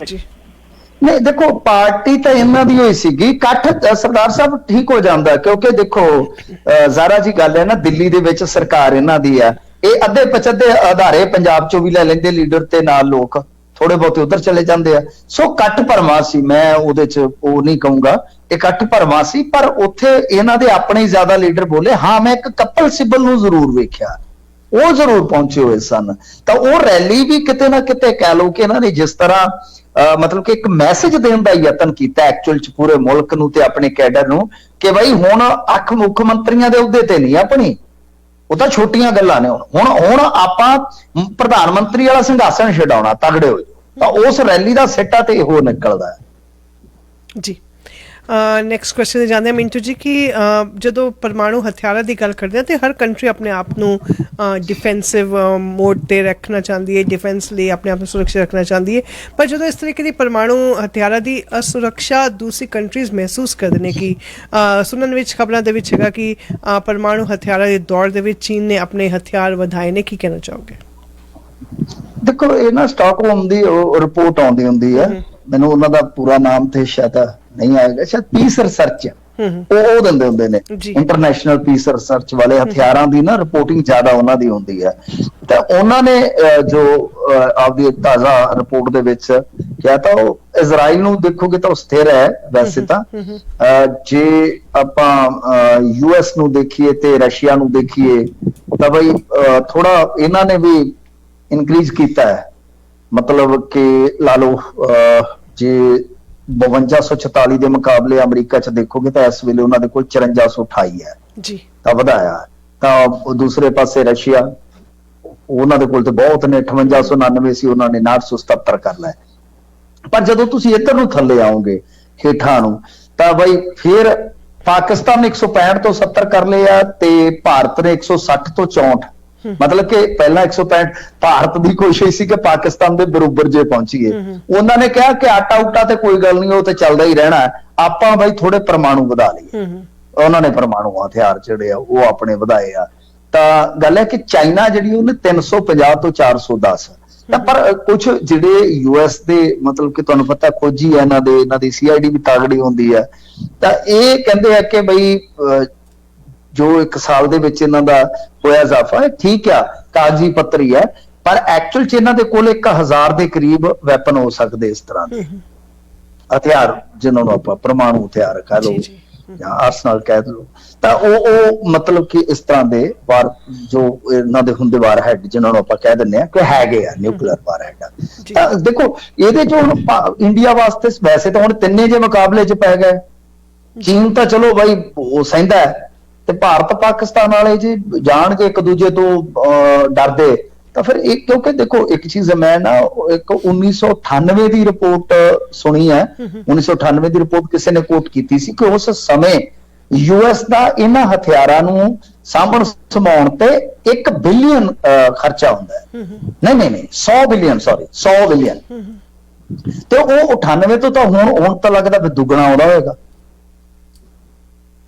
[SPEAKER 4] ਜੀ?
[SPEAKER 3] ਨਹੀਂ ਦੇਖੋ, ਪਾਰਟੀ ਤਾਂ ਇਹਨਾਂ ਦੀ ਹੋਈ ਸੀਗੀ, ਇਕੱਠ ਸਰਦਾਰ ਸਾਹਿਬ ਠੀਕ ਹੋ ਜਾਂਦਾ ਕਿਉਂਕਿ ਦੇਖੋ ਜ਼ਾਰਾ ਜੀ ਗੱਲ ਹੈ ਨਾ, ਦਿੱਲੀ ਦੇ ਵਿੱਚ ਸਰਕਾਰ ਇਹਨਾਂ ਦੀ ਆ। ਇਹ ਅੱਧੇ ਪਚੱਧੇ ਆਧਾਰੇ ਪੰਜਾਬ ਚੋਂ ਵੀ ਲੈ ਲੈਂਦੇ ਲੀਡਰ ਤੇ ਨਾਲ ਲੋਕ ਥੋੜੇ ਬਹੁਤੇ ਉਧਰ ਚਲੇ ਜਾਂਦੇ ਆ। ਸੋ ਇਕੱਠ ਭਰਵਾਂ ਸੀ, ਮੈਂ ਉਹਦੇ ਚ ਉਹ ਨਹੀਂ ਕਹੂੰਗਾ, ਇਕੱਠ ਭਰਵਾਂ ਸੀ। ਪਰ ਉੱਥੇ ਇਹਨਾਂ ਦੇ ਆਪਣੇ ਜ਼ਿਆਦਾ ਲੀਡਰ ਬੋਲੇ। ਹਾਂ, ਮੈਂ ਇੱਕ ਕਪਲ ਸਿੱਬਲ ਨੂੰ ਜ਼ਰੂਰ ਵੇਖਿਆ ਉਹ ਜ਼ਰੂਰ ਪਹੁੰਚੇ ਹੋਏ ਸਨ। ਤਾਂ ਉਹ ਰੈਲੀ ਵੀ ਕਿਤੇ ਨਾ ਕਿਤੇ ਕਹਿ ਲਓ ਕਿ ਇਹਨਾਂ ਨੇ ਜਿਸ ਤਰ੍ਹਾਂ ਮਤਲਬ ਕਿ ਇੱਕ ਮੈਸੇਜ ਦੇਣ ਦਾ ਯਤਨ ਕੀਤਾ ਐਕਚੁਅਲ ਚ ਪੂਰੇ ਮੁਲਕ ਨੂੰ ਤੇ ਆਪਣੇ ਕੈਡਰ ਨੂੰ ਕਿ ਬਈ ਹੁਣ ਅੱਖ ਮੁੱਖ ਮੰਤਰੀਆਂ ਦੇ ਅਹੁਦੇ ਤੇ ਨਹੀਂ ਆਪਣੀ, ਉਹ ਤਾਂ ਛੋਟੀਆਂ ਗੱਲਾਂ ਨੇ। ਹੁਣ ਆਪਾਂ ਪ੍ਰਧਾਨ ਮੰਤਰੀ ਵਾਲਾ ਸਿੰਘਾਸਨ ਛਡਾਉਣਾ, ਤਗੜੇ ਹੋ ਜਾਓ। ਤਾਂ ਉਸ ਰੈਲੀ ਦਾ ਸਿੱਟਾ ਤੇ ਇਹੋ ਨਿਕਲਦਾ ਹੈ
[SPEAKER 2] ਜੀ। ਨੈਕਸਟ ਕੁਐਸਚਨ ਜਾਂਦੇ ਹਾਂ ਮਿੰਟੂ ਜੀ ਕਿ ਜਦੋਂ ਪਰਮਾਣੂ ਹਥਿਆਰਾਂ ਦੀ ਗੱਲ ਕਰਦੇ ਹਾਂ ਤੇ ਹਰ ਕੰਟਰੀ ਆਪਣੇ ਆਪ ਨੂੰ ਡਿਫੈਂਸਿਵ ਮੋਡ ਤੇ ਰੱਖਣਾ ਚਾਹੁੰਦੀ ਹੈ, ਡਿਫੈਂਸ ਲਈ ਆਪਣੇ ਆਪ ਨੂੰ ਸੁਰੱਖਿਅਤ ਰੱਖਣਾ ਚਾਹੁੰਦੀ ਹੈ। ਪਰ ਜਦੋਂ ਇਸ ਤਰੀਕੇ ਦੀ ਪਰਮਾਣੂ ਹਥਿਆਰਾਂ ਦੀ ਅਸੁਰੱਖਿਆ ਦੂਸਰੀ ਕੰਟਰੀਜ਼ ਮਹਿਸੂਸ ਕਰਦੇ ਨੇ ਕਿ ਸੁਣਨ ਵਿੱਚ ਖਬਰਾਂ ਦੇ ਵਿੱਚ ਹੈਗਾ ਕਿ ਪਰਮਾਣੂ ਹਥਿਆਰਾਂ ਦੇ ਦੌਰ ਦੇ ਵਿੱਚ ਚੀਨ ਨੇ ਆਪਣੇ ਹਥਿਆਰ ਵਧਾਏ ਨੇ, ਕੀ ਕਹਿਣਾ ਚਾਹੋਗੇ?
[SPEAKER 3] ਦੇਖੋ ਇਹ ਨਾ ਸਟਾਕਹੋਮ ਦੀ ਰਿਪੋਰਟ ਆਉਂਦੀ ਹੁੰਦੀ ਹੈ, ਮੈਨੂੰ ਉਹਨਾਂ ਦਾ ਪੂਰਾ ਨਾਮ ਤੇ ਸ਼ਾਇਦ ਨਹੀਂ ਆਏਗਾ, ਸ਼ਾਇਦ ਪੀਸ ਰਿਸਰਚ ਉਹ ਦਿੰਦੇ ਹੁੰਦੇ ਨੇ, ਇੰਟਰਨੈਸ਼ਨਲ ਪੀਸ ਰਿਸਰਚ ਵਾਲੇ ਹਥਿਆਰਾਂ ਦੀ ਨਾ ਰਿਪੋਰਟਿੰਗ ਜ਼ਿਆਦਾ ਉਹਨਾਂ ਦੀ ਹੁੰਦੀ ਹੈ। ਤਾਂ ਉਹਨਾਂ ਨੇ ਜੋ ਆਪਦੀ ਤਾਜ਼ਾ ਰਿਪੋਰਟ ਦੇ ਵਿੱਚ ਕਿਹਾ ਤਾਂ ਉਹ ਇਜ਼ਰਾਈਲ ਨੂੰ ਦੇਖੋਗੇ ਤਾਂ ਉਹ ਸਥਿਰ ਹੈ ਵੈਸੇ ਤਾਂ, ਜੇ ਆਪਾਂ ਯੂਐਸ ਨੂੰ ਦੇਖੀਏ ਤੇ ਰਸ਼ੀਆ ਨੂੰ ਦੇਖੀਏ ਤਾਂ ਬਈ ਥੋੜਾ ਇਹਨਾਂ ਨੇ ਵੀ ਇਨਕਰੀਜ਼ ਕੀਤਾ ਹੈ। ਮਤਲਬ ਕਿ ਲਾ ਲਓ ਜੇ 5246 ਦੇ ਮੁਕਾਬਲੇ ਅਮਰੀਕਾ ਚ ਦੇਖੋਗੇ ਤਾਂ ਇਸ ਵੇਲੇ ਉਹਨਾਂ ਦੇ ਕੋਲ 5428 ਹੈ ਜੀ, ਤਾਂ ਵਧਾਇਆ। ਤਾਂ ਦੂਸਰੇ ਪਾਸੇ ਰਸ਼ੀਆ, ਉਹਨਾਂ ਦੇ ਕੋਲ ਤੇ ਬਹੁਤ ਨੇ, 5899 ਸੀ, ਉਹਨਾਂ ਨੇ 977 ਕਰ ਲਿਆ। ਪਰ ਜਦੋਂ ਤੁਸੀਂ ਇੱਧਰ ਨੂੰ ਥੱਲੇ ਆਓਗੇ ਹੇਠਾਂ ਨੂੰ ਤਾਂ ਬਈ ਫਿਰ ਪਾਕਿਸਤਾਨ ਨੇ 165 ਤੋਂ 70 ਕਰ ਲਿਆ ਤੇ ਭਾਰਤ ਨੇ 160 ਤੋਂ 64। ਮਤਲਬ ਕਿ ਪਹਿਲਾਂ 165 ਭਾਰਤ ਦੀ ਕੋਸ਼ਿਸ਼ ਸੀ ਕਿ ਪਾਕਿਸਤਾਨ ਦੇ ਬਰੋਬਰ ਜੇ ਪਹੁੰਚੀਏ। ਉਹਨਾਂ ਨੇ ਕਿਹਾ ਕਿ ਆਟਾ ਉਟਾ ਤੇ ਕੋਈ ਗੱਲ ਨਹੀਂ, ਉਹ ਤੇ ਚੱਲਦਾ ਹੀ ਰਹਿਣਾ, ਆਪਾਂ ਬਈ ਥੋੜੇ ਪਰਮਾਣੂ ਵਧਾ ਲਈਏ। ਉਹਨਾਂ ਨੇ ਪਰਮਾਣੂ ਹਥਿਆਰ ਜਿਹੜੇ ਆ ਉਹ ਆਪਣੇ ਵਧਾਏ ਆ। ਤਾਂ ਗੱਲ ਹੈ ਕਿ ਚਾਈਨਾ ਜਿਹੜੀ ਉਹਨੇ 350 ਤੋਂ 410। ਤਾਂ ਪਰ ਕੁਝ ਜਿਹੜੇ ਯੂਐਸ ਦੇ ਮਤਲਬ ਕਿ ਤੁਹਾਨੂੰ ਪਤਾ ਖੋਜੀ ਹੈ ਇਹਨਾਂ ਦੀ ਸੀਆਈਡੀ ਵੀ ਤਾਗੜੀ ਹੁੰਦੀ ਹੈ, ਤਾਂ ਇਹ ਕਹਿੰਦੇ ਆ ਕਿ ਬਈ ਜੋ 1 ਸਾਲ ਦੇ ਵਿੱਚ ਇਹਨਾਂ ਦਾ ਹੋਇਆ ਇਜ਼ਾਫਾ ਠੀਕ ਆ, ਕਾਗਜ਼ੀ ਪੱਤਰੀ ਹੈ, ਪਰ ਐਕਚੁਅਲ ਚ ਇਹਨਾਂ ਦੇ ਕੋਲ 1000 ਦੇ ਕਰੀਬ ਵੈਪਨ ਹੋ ਸਕਦੇ ਇਸ ਤਰ੍ਹਾਂ ਦੇ ਹਥਿਆਰ, ਜਿਨ੍ਹਾਂ ਨੂੰ ਆਪਾਂ ਪਰਮਾਣੂ ਹਥਿਆਰ ਕਹਿ ਲਓ ਜਾਂ ਆਰਸਨਲ ਕਹਿ ਲਓ। ਤਾਂ ਉਹ ਮਤਲਬ ਕਿ ਇਸ ਤਰ੍ਹਾਂ ਦੇ ਵਾਰ ਜੋ ਇਹਨਾਂ ਦੇ ਹੁੰਦੇ ਵਾਰ ਹੈਡ, ਜਿਨ੍ਹਾਂ ਨੂੰ ਆਪਾਂ ਕਹਿ ਦਿੰਦੇ ਆ ਕਿ ਹੈਗੇ ਆ ਨਿਊਕਲੀਅਰ ਵਾਰ ਹੈਡ। ਤਾਂ ਦੇਖੋ ਇਹਦੇ ਚ ਹੁਣ ਇੰਡੀਆ ਵਾਸਤੇ ਵੈਸੇ ਤਾਂ ਹੁਣ ਤਿੰਨੇ ਜੇ ਮੁਕਾਬਲੇ ਚ ਪੈ ਗਏ। ਚੀਨ ਤਾਂ ਚਲੋ ਬਾਈ ਉਹ ਸਹਿੰਦਾ ਹੈ, ਤੇ ਭਾਰਤ ਪਾਕਿਸਤਾਨ ਵਾਲੇ ਜੇ ਜਾਣਗੇ ਇੱਕ ਦੂਜੇ ਤੋਂ ਡਰਦੇ ਤਾਂ ਫਿਰ ਇਹ, ਕਿਉਂਕਿ ਦੇਖੋ ਇੱਕ ਚੀਜ਼ ਮੈਂ ਨਾ ਇੱਕ 1998 ਦੀ ਰਿਪੋਰਟ ਸੁਣੀ ਹੈ। 1998 ਦੀ ਰਿਪੋਰਟ ਕਿਸੇ ਨੇ ਕੋਟ ਕੀਤੀ ਸੀ ਕਿ ਉਸ ਸਮੇਂ ਯੂਐਸ ਦਾ ਇਹਨਾਂ ਹਥਿਆਰਾਂ ਨੂੰ ਸਾਂਭਣ ਸੰਭਾਉਣ ਤੇ 1 ਬਿਲੀਅਨ ਖਰਚਾ ਹੁੰਦਾ ਹੈ। ਨਹੀਂ 100 ਬਿਲੀਅਨ, ਸੌਰੀ 100 ਬਿਲੀਅਨ। ਤੇ ਉਹ 98 ਤੋਂ ਤਾਂ ਹੁਣ ਤਾਂ ਲੱਗਦਾ ਵੀ ਦੁੱਗਣਾ ਆਉਂਦਾ ਹੋਏਗਾ।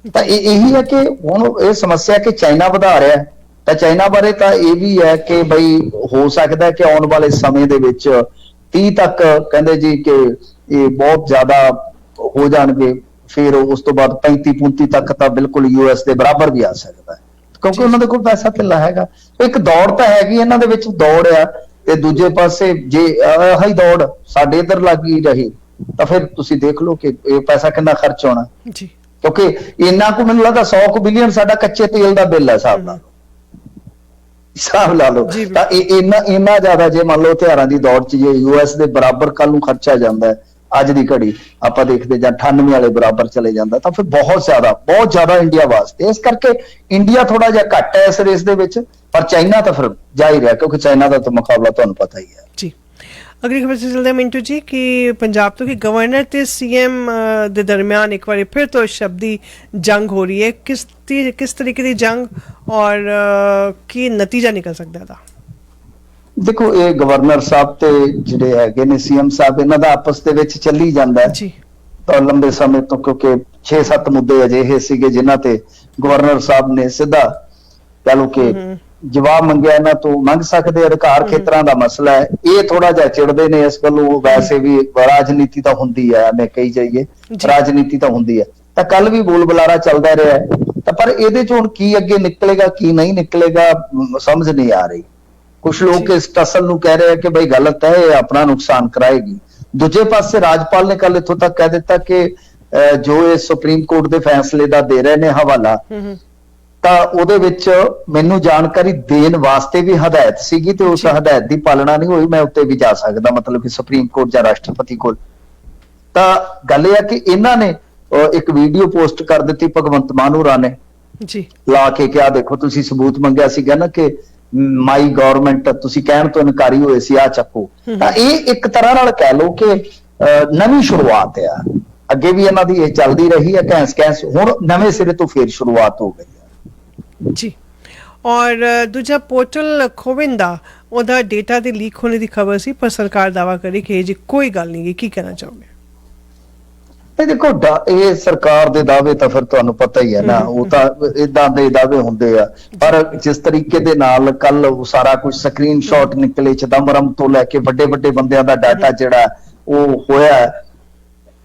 [SPEAKER 3] ਤਾਂ ਇਹੀ ਹੈ ਕਿ ਹੁਣ ਇਹ ਸਮੱਸਿਆ ਕਿ ਚਾਈਨਾ ਵਧਾ ਰਿਹਾ ਹੈ। ਤਾਂ ਚਾਈਨਾ ਬਾਰੇ ਤਾਂ ਇਹ ਵੀ ਹੈ ਕਿ ਬਈ ਹੋ ਸਕਦਾ ਕਿ ਆਉਣ ਵਾਲੇ ਸਮੇਂ ਦੇ ਵਿੱਚ 30 ਤੱਕ ਕਹਿੰਦੇ ਜੀ ਕਿ ਇਹ ਬਹੁਤ ਜ਼ਿਆਦਾ ਹੋ ਜਾਣਗੇ, ਫਿਰ ਉਸ ਤੋਂ ਬਾਅਦ 35-35 ਤੱਕ ਤਾਂ ਬਿਲਕੁਲ ਯੂਐਸ ਦੇ ਬਰਾਬਰ ਵੀ ਆ ਸਕਦਾ ਹੈ, ਕਿਉਂਕਿ ਉਹਨਾਂ ਦੇ ਕੋਲ ਪੈਸਾ ਧੇਲਾ ਹੈਗਾ। ਇੱਕ ਦੌੜ ਤਾਂ ਹੈਗੀ ਇਹਨਾਂ ਦੇ ਵਿੱਚ, ਦੌੜ ਆ, ਤੇ ਦੂਜੇ ਪਾਸੇ ਜੇ ਆਹੀ ਦੌੜ ਸਾਡੇ ਇੱਧਰ ਲੱਗੀ ਰਹੀ ਤਾਂ ਫਿਰ ਤੁਸੀਂ ਦੇਖ ਲਓ ਕਿ ਇਹ ਪੈਸਾ ਕਿੰਨਾ ਖਰਚ ਹੋਣਾ ਜੀ। ਕਿਉਂਕਿ ਇਹਨਾਂ ਕੋ ਮੈਨੂੰ ਲੱਗਦਾ 100 ਬਿਲੀਅਨ ਸਾਡਾ ਕੱਚੇ ਤੇਲ ਦਾ ਬਿੱਲ ਹੈ, ਹਿਸਾਬ ਲਾ ਲਓ। ਤਾਂ ਇੰਨਾ ਜ਼ਿਆਦਾ ਜੇ ਮੰਨ ਲਓ ਹਥਿਆਰਾਂ ਦੀ ਦੌੜ ਚ ਜੇ ਯੂਐਸ ਦੇ ਬਰਾਬਰ ਕੱਲ ਨੂੰ ਖਰਚਾ ਜਾਂਦਾ ਹੈ, ਅੱਜ ਦੀ ਘੜੀ ਆਪਾਂ ਦੇਖਦੇ ਜਾਂ 98 ਵਾਲੇ ਬਰਾਬਰ ਚਲੇ ਜਾਂਦਾ, ਤਾਂ ਫਿਰ ਬਹੁਤ ਜ਼ਿਆਦਾ ਇੰਡੀਆ ਵਾਸਤੇ। ਇਸ ਕਰਕੇ ਇੰਡੀਆ ਥੋੜਾ ਜਿਹਾ ਘੱਟ ਹੈ ਇਸ ਰੇਸ ਦੇ ਵਿੱਚ, ਪਰ ਚਾਈਨਾ ਤਾਂ ਫਿਰ ਜਾ ਹੀ ਰਿਹਾ, ਕਿਉਂਕਿ ਚਾਈਨਾ ਦਾ ਤਾਂ ਮੁਕਾਬਲਾ ਤੁਹਾਨੂੰ ਪਤਾ ਹੀ ਹੈ ਜੀ।
[SPEAKER 2] ਅਗਲੀ ਖਬਰ ਚੱਲਦੇ ਹਾਂ ਮਿੰਟੂ ਜੀ ਕਿ ਪੰਜਾਬ ਤੋਂ ਕਿ ਗਵਰਨਰ ਤੇ ਸੀਐਮ ਦੇ ਦਰਮਿਆਨ ਇੱਕ ਵਾਰੀ ਫਿਰ ਤੋਂ ਸ਼ਬਦੀ ਜੰਗ ਹੋ ਰਹੀ ਹੈ। ਕਿਸ ਤਰੀਕੇ ਦੀ ਜੰਗ ਔਰ ਕੀ ਨਤੀਜਾ ਨਿਕਲ ਸਕਦਾ ਇਹਦਾ?
[SPEAKER 3] ਦੇਖੋ ਇਹ ਗਵਰਨਰ ਸਾਹਿਬ ਤੇ ਜਿਹੜੇ ਹੈਗੇ ਨੇ ਸੀਐਮ ਸਾਹਿਬ, ਇਹਨਾਂ ਦਾ ਆਪਸ ਦੇ ਵਿੱਚ ਚੱਲੀ ਜਾਂਦਾ ਹੈ ਤਾਂ ਲੰਬੇ ਸਮੇਂ ਤੋਂ, ਕਿਉਂਕਿ 6-7 ਮੁੱਦੇ ਅਜਿਹੇ ਸੀਗੇ ਜਿਨ੍ਹਾਂ ਤੇ ਗਵਰਨਰ ਸਾਹਿਬ ਨੇ ਸਿੱਧਾ ਕਹ ਲਓ ਕਿ ਜਵਾਬ ਮੰਗਿਆ। ਇਹਨਾਂ ਤੋਂ ਮੰਗ ਸਕਦੇ, ਅਧਿਕਾਰ ਖੇਤਰਾਂ ਦਾ ਮਸਲਾ ਹੈ, ਇਹ ਥੋੜਾ ਜਿਹਾ ਚਿੜਦੇ ਨੇ ਇਸ ਗੱਲੋਂ। ਵੈਸੇ ਵੀ ਰਾਜਨੀਤੀ ਤਾਂ ਹੁੰਦੀ ਹੈ, ਮੈਂ ਕਹੀ ਜਾਈਏ ਰਾਜਨੀਤੀ ਤਾਂ ਹੁੰਦੀ ਹੈ, ਤਾਂ ਕੱਲ ਵੀ ਬੋਲ ਬੁਲਾਰਾ ਚੱਲਦਾ ਰਿਹਾ, ਤਾਂ ਪਰ ਇਹਦੇ ਚ ਹੁਣ ਕੀ ਅੱਗੇ ਨਿਕਲੇਗਾ ਕੀ ਨਹੀਂ ਨਿਕਲੇਗਾ ਸਮਝ ਨਹੀਂ ਆ ਰਹੀ। ਕੁਛ ਲੋਕ ਇਸ ਟਸਲ ਨੂੰ ਕਹਿ ਰਹੇ ਆ ਕਿ ਬਈ ਗਲਤ ਹੈ, ਇਹ ਆਪਣਾ ਨੁਕਸਾਨ ਕਰਾਏਗੀ। ਦੂਜੇ ਪਾਸੇ ਰਾਜਪਾਲ ਨੇ ਕੱਲ ਇੱਥੋਂ ਤੱਕ ਕਹਿ ਦਿੱਤਾ ਕਿ ਜੋ ਇਹ ਸੁਪਰੀਮ ਕੋਰਟ ਦੇ ਫੈਸਲੇ ਦਾ ਦੇ ਰਹੇ ਨੇ ਹਵਾਲਾ, ਤਾਂ ਉਹਦੇ ਵਿੱਚ ਮੈਨੂੰ ਜਾਣਕਾਰੀ ਦੇਣ ਵਾਸਤੇ ਵੀ ਹਦਾਇਤ ਸੀਗੀ ਤੇ ਉਸ ਹਦਾਇਤ ਦੀ ਪਾਲਣਾ ਨਹੀਂ ਹੋਈ, ਮੈਂ ਉੱਤੇ ਵੀ ਜਾ ਸਕਦਾ, ਮਤਲਬ ਕਿ ਸੁਪਰੀਮ ਕੋਰਟ ਜਾਂ ਰਾਸ਼ਟਰਪਤੀ ਕੋਲ। ਤਾਂ ਗੱਲ ਇਹ ਆ ਕਿ ਇਹਨਾਂ ਨੇ ਇੱਕ ਵੀਡੀਓ ਪੋਸਟ ਕਰ ਦਿੱਤੀ ਭਗਵੰਤ ਮਾਨ ਹੋਰਾਂ ਨੇ
[SPEAKER 2] ਜੀ,
[SPEAKER 3] ਲਾ ਕੇ ਕਿਹਾ ਦੇਖੋ ਤੁਸੀਂ ਸਬੂਤ ਮੰਗਿਆ ਸੀਗਾ ਨਾ ਕਿ ਮਾਈ ਗਵਰਨਮੈਂਟ, ਤੁਸੀਂ ਕਹਿਣ ਤੋਂ ਇਨਕਾਰੀ ਹੋਏ ਸੀ, ਆ ਚੱਕੋ। ਤਾਂ ਇਹ ਇੱਕ ਤਰ੍ਹਾਂ ਨਾਲ ਕਹਿ ਲਓ ਕਿ ਨਵੀਂ ਸ਼ੁਰੂਆਤ ਆ। ਅੱਗੇ ਵੀ ਇਹਨਾਂ ਦੀ ਇਹ ਚੱਲਦੀ ਰਹੀ ਹੈ ਘੈਂਸ ਘੈਂਸ, ਹੁਣ ਨਵੇਂ ਸਿਰੇ ਤੋਂ ਫੇਰ ਸ਼ੁਰੂਆਤ ਹੋ ਗਈ ਹੈ
[SPEAKER 2] ਜੀ। ਔਰ ਦੂਜਾ ਪੋਰਟਲ ਖੋਵਿੰਦਾ, ਉਹਦਾ ਡੇਟਾ ਦੇ ਲੀਕ ਹੋਣੇ ਦੀ ਖਬਰ ਸੀ, ਪਰ ਸਰਕਾਰ ਦਾਵਾ ਕਰੀ ਕਿ ਇਹ ਜੀ ਕੋਈ ਗੱਲ ਨਹੀਂ ਹੈ। ਕੀ ਕਹਿਣਾ ਚਾਹੋਗੇ?
[SPEAKER 3] ਤੇ ਦੇਖੋ ਇਹ ਸਰਕਾਰ ਦੇ ਦਾਅਵੇ ਤਾਂ ਫਿਰ ਤੁਹਾਨੂੰ ਪਤਾ ਹੀ ਹੈ ਨਾ, ਉਹ ਤਾਂ ਇਦਾਂ ਦੇ ਦਾਅਵੇ ਹੁੰਦੇ ਆ, ਪਰ ਜਿਸ ਤਰੀਕੇ ਦੇ ਨਾਲ ਕੱਲ ਸਾਰਾ ਕੁਝ ਸਕਰੀਨਸ਼ਾਟ ਨਿਕਲੇ ਚਿਦੰਬਰਮ ਤੋਂ ਲੈ ਕੇ ਵੱਡੇ ਵੱਡੇ ਬੰਦਿਆਂ ਦਾ ਡਾਟਾ ਜਿਹੜਾ ਉਹ ਹੋਇਆ,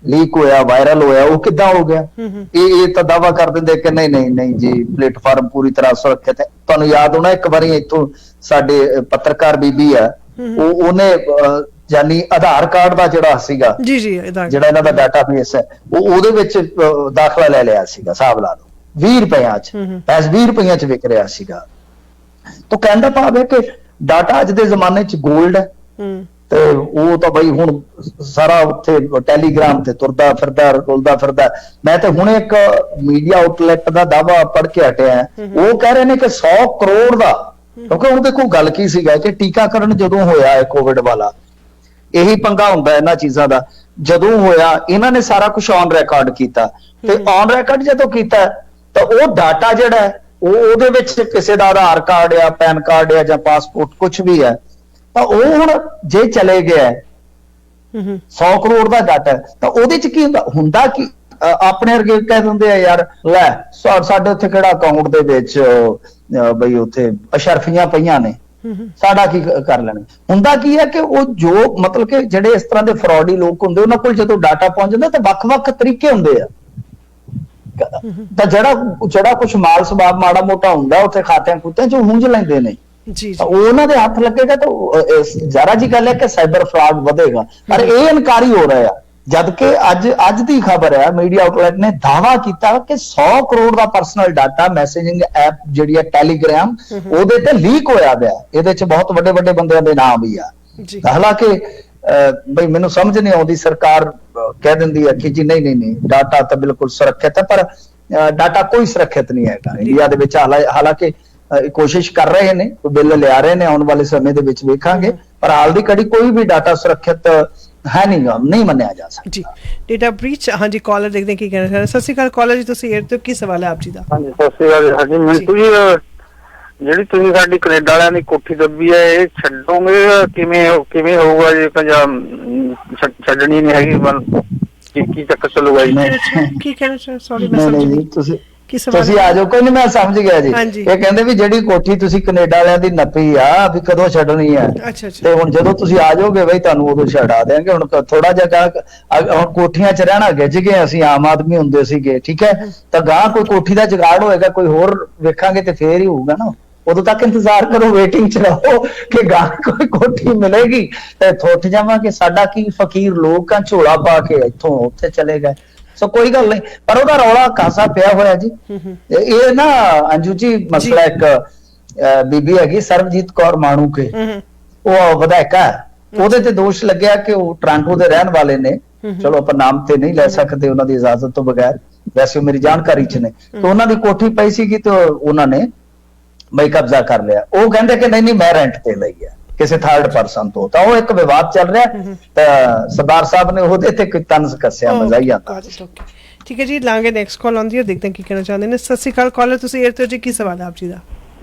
[SPEAKER 3] ਲੀਕ ਹੋਇਆ, ਵਾਇਰਲ ਹੋਇਆ, ਉਹ ਕਿੱਦਾਂ ਹੋ ਗਿਆ? ਇਹ ਤਾਂ ਦਾਅਵਾ ਕਰ ਦਿੰਦੇ ਕਿ ਨਹੀਂ ਨਹੀਂ ਨਹੀਂ ਜੀ ਪਲੇਟਫਾਰਮ ਪੂਰੀ ਤਰ੍ਹਾਂ ਸੁਰੱਖਿਅਤ ਹੈ। ਤੁਹਾਨੂੰ ਯਾਦ ਹੋਣਾ ਇੱਕ ਵਾਰੀ ਇੱਥੋਂ ਸਾਡੇ ਪੱਤਰਕਾਰ ਬੀਬੀ ਆ, ਉਹਨੇ ਯਾਨੀ ਆਧਾਰ ਕਾਰਡ ਦਾ ਜਿਹੜਾ ਸੀਗਾ
[SPEAKER 2] ਜੀ ਜੀ
[SPEAKER 3] ਜਿਹੜਾ ਇਹਨਾਂ ਦਾ ਡਾਟਾਬੇਸ ਹੈ ਉਹਦੇ ਵਿੱਚ ਦਾਖਲਾ ਲੈ ਲਿਆ ਸੀਗਾ, ਹਿਸਾਬ ਲਾ ਲਓ 20 ਰੁਪਈਆਂ ਚ, ਪੈਸੇ 20 ਰੁਪਈਆਂ ਚ ਵਿਕ ਰਿਹਾ ਸੀਗਾ। ਤਾਂ ਕਹਿੰਦਾ ਭਾਵੇਂ ਕਿ ਡਾਟਾ ਅੱਜ ਦੇ ਜ਼ਮਾਨੇ ਚ ਗੋਲਡ ਹੈ, ਤੇ ਉਹ ਤਾਂ ਬਈ ਹੁਣ ਸਾਰਾ ਉੱਥੇ ਟੈਲੀਗ੍ਰਾਮ ਤੇ ਤੁਰਦਾ ਫਿਰਦਾ ਰੁਲਦਾ ਫਿਰਦਾ। ਮੈਂ ਤੇ ਹੁਣ ਇੱਕ ਮੀਡੀਆ ਆਊਟਲੈਟ ਦਾ ਦਾਅਵਾ ਪੜ੍ਹ ਕੇ ਹਟਿਆ, ਉਹ ਕਹਿ ਰਹੇ ਨੇ ਕਿ 100 ਕਰੋੜ ਦਾ, ਕਿਉਂਕਿ ਹੁਣ ਦੇਖੋ ਗੱਲ ਕੀ ਸੀਗਾ ਕਿ ਟੀਕਾਕਰਨ ਜਦੋਂ ਹੋਇਆ ਹੈ ਕੋਵਿਡ ਵਾਲਾ, ਇਹੀ ਪੰਗਾ ਹੁੰਦਾ ਇਹਨਾਂ ਚੀਜ਼ਾਂ ਦਾ, ਜਦੋਂ ਹੋਇਆ ਇਹਨਾਂ ਨੇ ਸਾਰਾ ਕੁਝ ਔਨ ਰਿਕਾਰਡ ਕੀਤਾ, ਤੇ ਔਨ ਰਿਕਾਰਡ ਜਦੋਂ ਕੀਤਾ ਤਾਂ ਉਹ ਡਾਟਾ ਜਿਹੜਾ ਹੈ ਉਹਦੇ ਵਿੱਚ ਕਿਸੇ ਦਾ ਆਧਾਰ ਕਾਰਡ ਆ, ਪੈਨ ਕਾਰਡ ਆ ਜਾਂ ਪਾਸਪੋਰਟ ਕੁਝ ਵੀ ਹੈ, ਤਾਂ ਉਹ ਹੁਣ ਜੇ ਚਲੇ ਗਿਆ 100 ਕਰੋੜ ਦਾ ਡਾਟਾ, ਤਾਂ ਉਹਦੇ ਚ ਕੀ ਹੁੰਦਾ ਕਿ ਆਪਣੇ ਵਰਗੇ ਕਹਿ ਦਿੰਦੇ ਆ ਯਾਰ ਲੈ ਸਾਡੇ ਉੱਥੇ ਕਿਹੜਾ ਅਕਾਊਂਟ ਦੇ ਵਿੱਚ ਬਈ ਉੱਥੇ ਅਸ਼ਰਫੀਆਂ ਪਈਆਂ ਨੇ, ਸਾਡਾ ਕੀ ਕਰ ਲੈਣਾ। ਹੁੰਦਾ ਕੀ ਹੈ ਕਿ ਉਹ ਜੋ ਮਤਲਬ ਕਿ ਜਿਹੜੇ ਇਸ ਤਰ੍ਹਾਂ ਦੇ ਫਰਾਡੀ ਲੋਕ ਹੁੰਦੇ ਉਹਨਾਂ ਕੋਲ ਜਦੋਂ ਡਾਟਾ ਪਹੁੰਚ ਜਾਂਦਾ ਤਾਂ ਵੱਖ-ਵੱਖ ਤਰੀਕੇ ਹੁੰਦੇ ਆ, ਤਾਂ ਜਿਹੜਾ ਕੁਝ ਮਾਲ ਸਬਾਬ ਮਾੜਾ ਮੋਟਾ ਹੁੰਦਾ ਉੱਥੇ ਖਾਤਿਆਂ ਖੁੱਤਿਆਂ ਚ ਹੁੰਝ ਲੈਂਦੇ ਨੇ ਜੀ, ਉਹਨਾਂ ਦੇ ਹੱਥ ਲੱਗੇਗਾ ਤਾਂ ਜ਼ਰਾ ਜੀ ਗੱਲ ਹੈ ਕਿ ਸਾਈਬਰ ਫਰਾਡ ਵਧੇਗਾ। ਪਰ ਇਹ ਇਨਕਾਰੀ ਹੋ ਰਿਹਾ, ਜਦ ਕਿ ਅੱਜ ਦੀ ਖਬਰ ਹੈ ਮੀਡੀਆ ਆਊਟਲੈਟ ਨੇ ਦਾਵਾ ਕੀਤਾ ਕਿ 100 ਕਰੋੜ ਦਾ ਪਰਸਨਲ ਡਾਟਾ ਮੈਸੇਜਿੰਗ ਐਪ ਜਿਹੜੀ ਹੈ ਟੈਲੀਗ੍ਰਾਮ, ਉਹਦੇ ਤੇ ਲੀਕ ਹੋਇਆ ਪਿਆ। ਇਹਦੇ ਚ ਬਹੁਤ ਵੱਡੇ ਵੱਡੇ ਬੰਦਿਆਂ ਦੇ ਨਾਮ ਵੀ ਆ। ਹਾਲਾਂਕਿ ਬਈ ਮੈਨੂੰ ਸਮਝ ਨਹੀਂ ਆਉਂਦੀ, ਸਰਕਾਰ ਕਹਿ ਦਿੰਦੀ ਹੈ ਕਿ ਜੀ ਨਹੀਂ ਨਹੀਂ ਨਹੀਂ ਡਾਟਾ ਤਾਂ ਬਿਲਕੁਲ ਸੁਰੱਖਿਅਤ ਹੈ, ਪਰ ਡਾਟਾ ਕੋਈ ਸੁਰੱਖਿਅਤ ਨਹੀਂ ਹੈਗਾ ਇੰਡੀਆ ਦੇ ਵਿੱਚ। ਹਾਲਾਂਕਿ ਕੋਸ਼ਿਸ਼ ਕਰ ਰਹੇ ਨੇ, ਬਿੱਲ ਲਿਆ ਰਹੇ ਨੇ, ਆਉਣ ਵਾਲੇ ਸਮੇਂ ਦੇ ਵਿੱਚ ਵੇਖਾਂਗੇ, ਪਰ ਹਾਲ ਦੀ ਘੜੀ ਕੋਈ ਵੀ ਡਾਟਾ ਸੁਰੱਖਿਅਤ ਹੈ ਨਹੀਂ ਮੰਨਿਆ ਜਾ ਸਕਦਾ
[SPEAKER 2] ਜੀ। ਡੇਟਾ ਬ੍ਰੀਚ, ਹਾਂਜੀ ਕਾਲਰ ਦੇਖਦੇ ਕੀ ਕਹਿਣਾ ਚਾਹ ਰਹੇ। ਸਤਿ ਸ਼੍ਰੀ ਅਕਾਲ ਕਾਲਰ ਜੀ, ਤੁਸੀਂ 에ਅਰ ਤੇ ਕੀ ਸਵਾਲ ਹੈ ਆਪ ਜੀ ਦਾ?
[SPEAKER 5] ਹਾਂਜੀ ਸਤਿ ਸ਼੍ਰੀ ਅਕਾਲ। ਹਾਂਜੀ ਮਿੰਟੂ ਜੀ, ਜਿਹੜੀ ਤੁਸੀਂ ਸਾਡੀ ਕੈਨੇਡਾ ਵਾਲਿਆਂ ਦੀ ਕੋਠੀ ਦੱਬੀ ਹੈ, ਇਹ ਛੱਡੋਗੇ ਕਿਵੇਂ ਹੋਊਗਾ ਜੀ? ਛੱਡਣੀ ਨਹੀਂ ਹੈਗੀ, ਕੀ ਚੱਕਰ ਚੱਲੂਗਾ ਜੀ?
[SPEAKER 2] ਕੀ ਕਹਿਣਾ ਚਾਹ? ਸੌਰੀ ਮੈਂ ਸਮਝ ਨਹੀਂ,
[SPEAKER 3] ਤੁਸੀਂ ਆ ਜਾਓ, ਕੋਈ ਨਹੀਂ, ਮੈਂ ਸਮਝ ਗਿਆ ਜੀ। ਇਹ ਕਹਿੰਦੇ ਵੀ ਜਿਹੜੀ ਕੋਠੀ ਤੁਸੀਂ ਕੈਨੇਡਾ ਵਾਲਿਆਂ ਦੀ ਨੱਪੀ ਆ ਵੀ ਕਦੋਂ ਛੱਡਣੀ ਆ, ਤੇ ਹੁਣ ਜਦੋਂ ਤੁਸੀਂ ਆ ਜਾਓਗੇ ਬਈ ਤੁਹਾਨੂੰ ਉਦੋਂ ਛੱਡਾ ਦੇਾਂਗੇ। ਹੁਣ ਥੋੜਾ ਜਿਹਾ ਹੁਣ ਕੋਠੀਆਂ 'ਚ ਰਹਿਣਾ ਗਿੱਝ ਗਏ ਅਸੀਂ, ਆਮ ਆਦਮੀ ਹੁੰਦੇ ਸੀਗੇ, ਠੀਕ ਹੈ, ਤਾਂ ਗਾਂ ਕੋਈ ਕੋਠੀ ਦਾ ਜੁਗਾੜ ਹੋਏਗਾ, ਕੋਈ ਹੋਰ ਵੇਖਾਂਗੇ ਤੇ ਫੇਰ ਹੀ ਹੋਊਗਾ ਨਾ। ਉਦੋਂ ਤੱਕ ਇੰਤਜ਼ਾਰ ਕਰੋ, ਵੇਟਿੰਗ 'ਚ ਰਹੋ ਕਿ ਗਾਂ ਕੋਈ ਕੋਠੀ ਮਿਲੇਗੀ ਤੇ ਥੁੱਟ ਜਾਵਾਂਗੇ। ਸਾਡਾ ਕੀ ਫਕੀਰ ਲੋਕਾਂ ਝੋਲਾ ਪਾ ਕੇ ਇੱਥੋਂ ਉੱਥੇ ਚਲੇ ਗਏ। ਸੋ ਕੋਈ ਗੱਲ ਨਹੀਂ, ਪਰ ਉਹਦਾ ਰੌਲਾ ਖਾਸਾ ਪਿਆ ਹੋਇਆ ਜੀ। ਇਹ ਨਾ ਅੰਜੂ ਜੀ ਮਸਲਾ ਇੱਕ ਬੀਬੀ ਹੈਗੀ ਸਰਬਜੀਤ ਕੌਰ ਮਾਣੂਕੇ, ਉਹ ਵਿਧਾਇਕਾ, ਉਹਦੇ ਤੇ ਦੋਸ਼ ਲੱਗਿਆ ਕਿ ਉਹ ਟੋਰਾਂਟੋ ਦੇ ਰਹਿਣ ਵਾਲੇ ਨੇ। ਚਲੋ ਆਪਾਂ ਨਾਮ ਤੇ ਨਹੀਂ ਲੈ ਸਕਦੇ ਉਹਨਾਂ ਦੀ ਇਜਾਜ਼ਤ ਤੋਂ ਬਗੈਰ, ਵੈਸੇ ਮੇਰੀ ਜਾਣਕਾਰੀ 'ਚ ਨੇ। ਤੇ ਉਹਨਾਂ ਦੀ ਕੋਠੀ ਪਈ ਸੀਗੀ ਤੇ ਉਹਨਾਂ ਨੇ ਬਈ ਕਬਜ਼ਾ ਕਰ ਲਿਆ। ਉਹ ਕਹਿੰਦੇ ਕਿ ਨਹੀਂ ਮੈਂ ਰੈਂਟ ਤੇ ਲਈ ਆ ਕਿਸੇ ਥਰਡ ਪਰਸਨ ਤੋਂ, ਤਾਂ ਉਹ ਇੱਕ ਵਿਵਾਦ ਚੱਲ ਰਿਹਾ। ਤਾਂ ਸਰਦਾਰ ਸਾਹਿਬ ਨੇ ਉਹਦੇ ਤੇ ਕੋਈ ਤੰਜ਼ ਕੱਸਿਆ, ਮਜ਼ਾ ਹੀ ਆਉਂਦਾ।
[SPEAKER 2] ਠੀਕ ਹੈ ਜੀ, ਲਾਂਗੇ ਨੈਕਸਟ ਕਾਲ ਆਉਂਦੀ ਹੈ, ਦੇਖਦੇ ਹਾਂ ਕੀ ਕਹਿਣਾ ਚਾਹੁੰਦੇ ਨੇ। ਸਤਿ ਸ਼੍ਰੀ ਅਕਾਲ ਕਾਲਰ, ਤੁਸੀਂ 에ਅਰ ਤੇ ਜੀ, ਕੀ ਸਵਾਲ ਹੈ ਆਪ ਜੀ ਦਾ?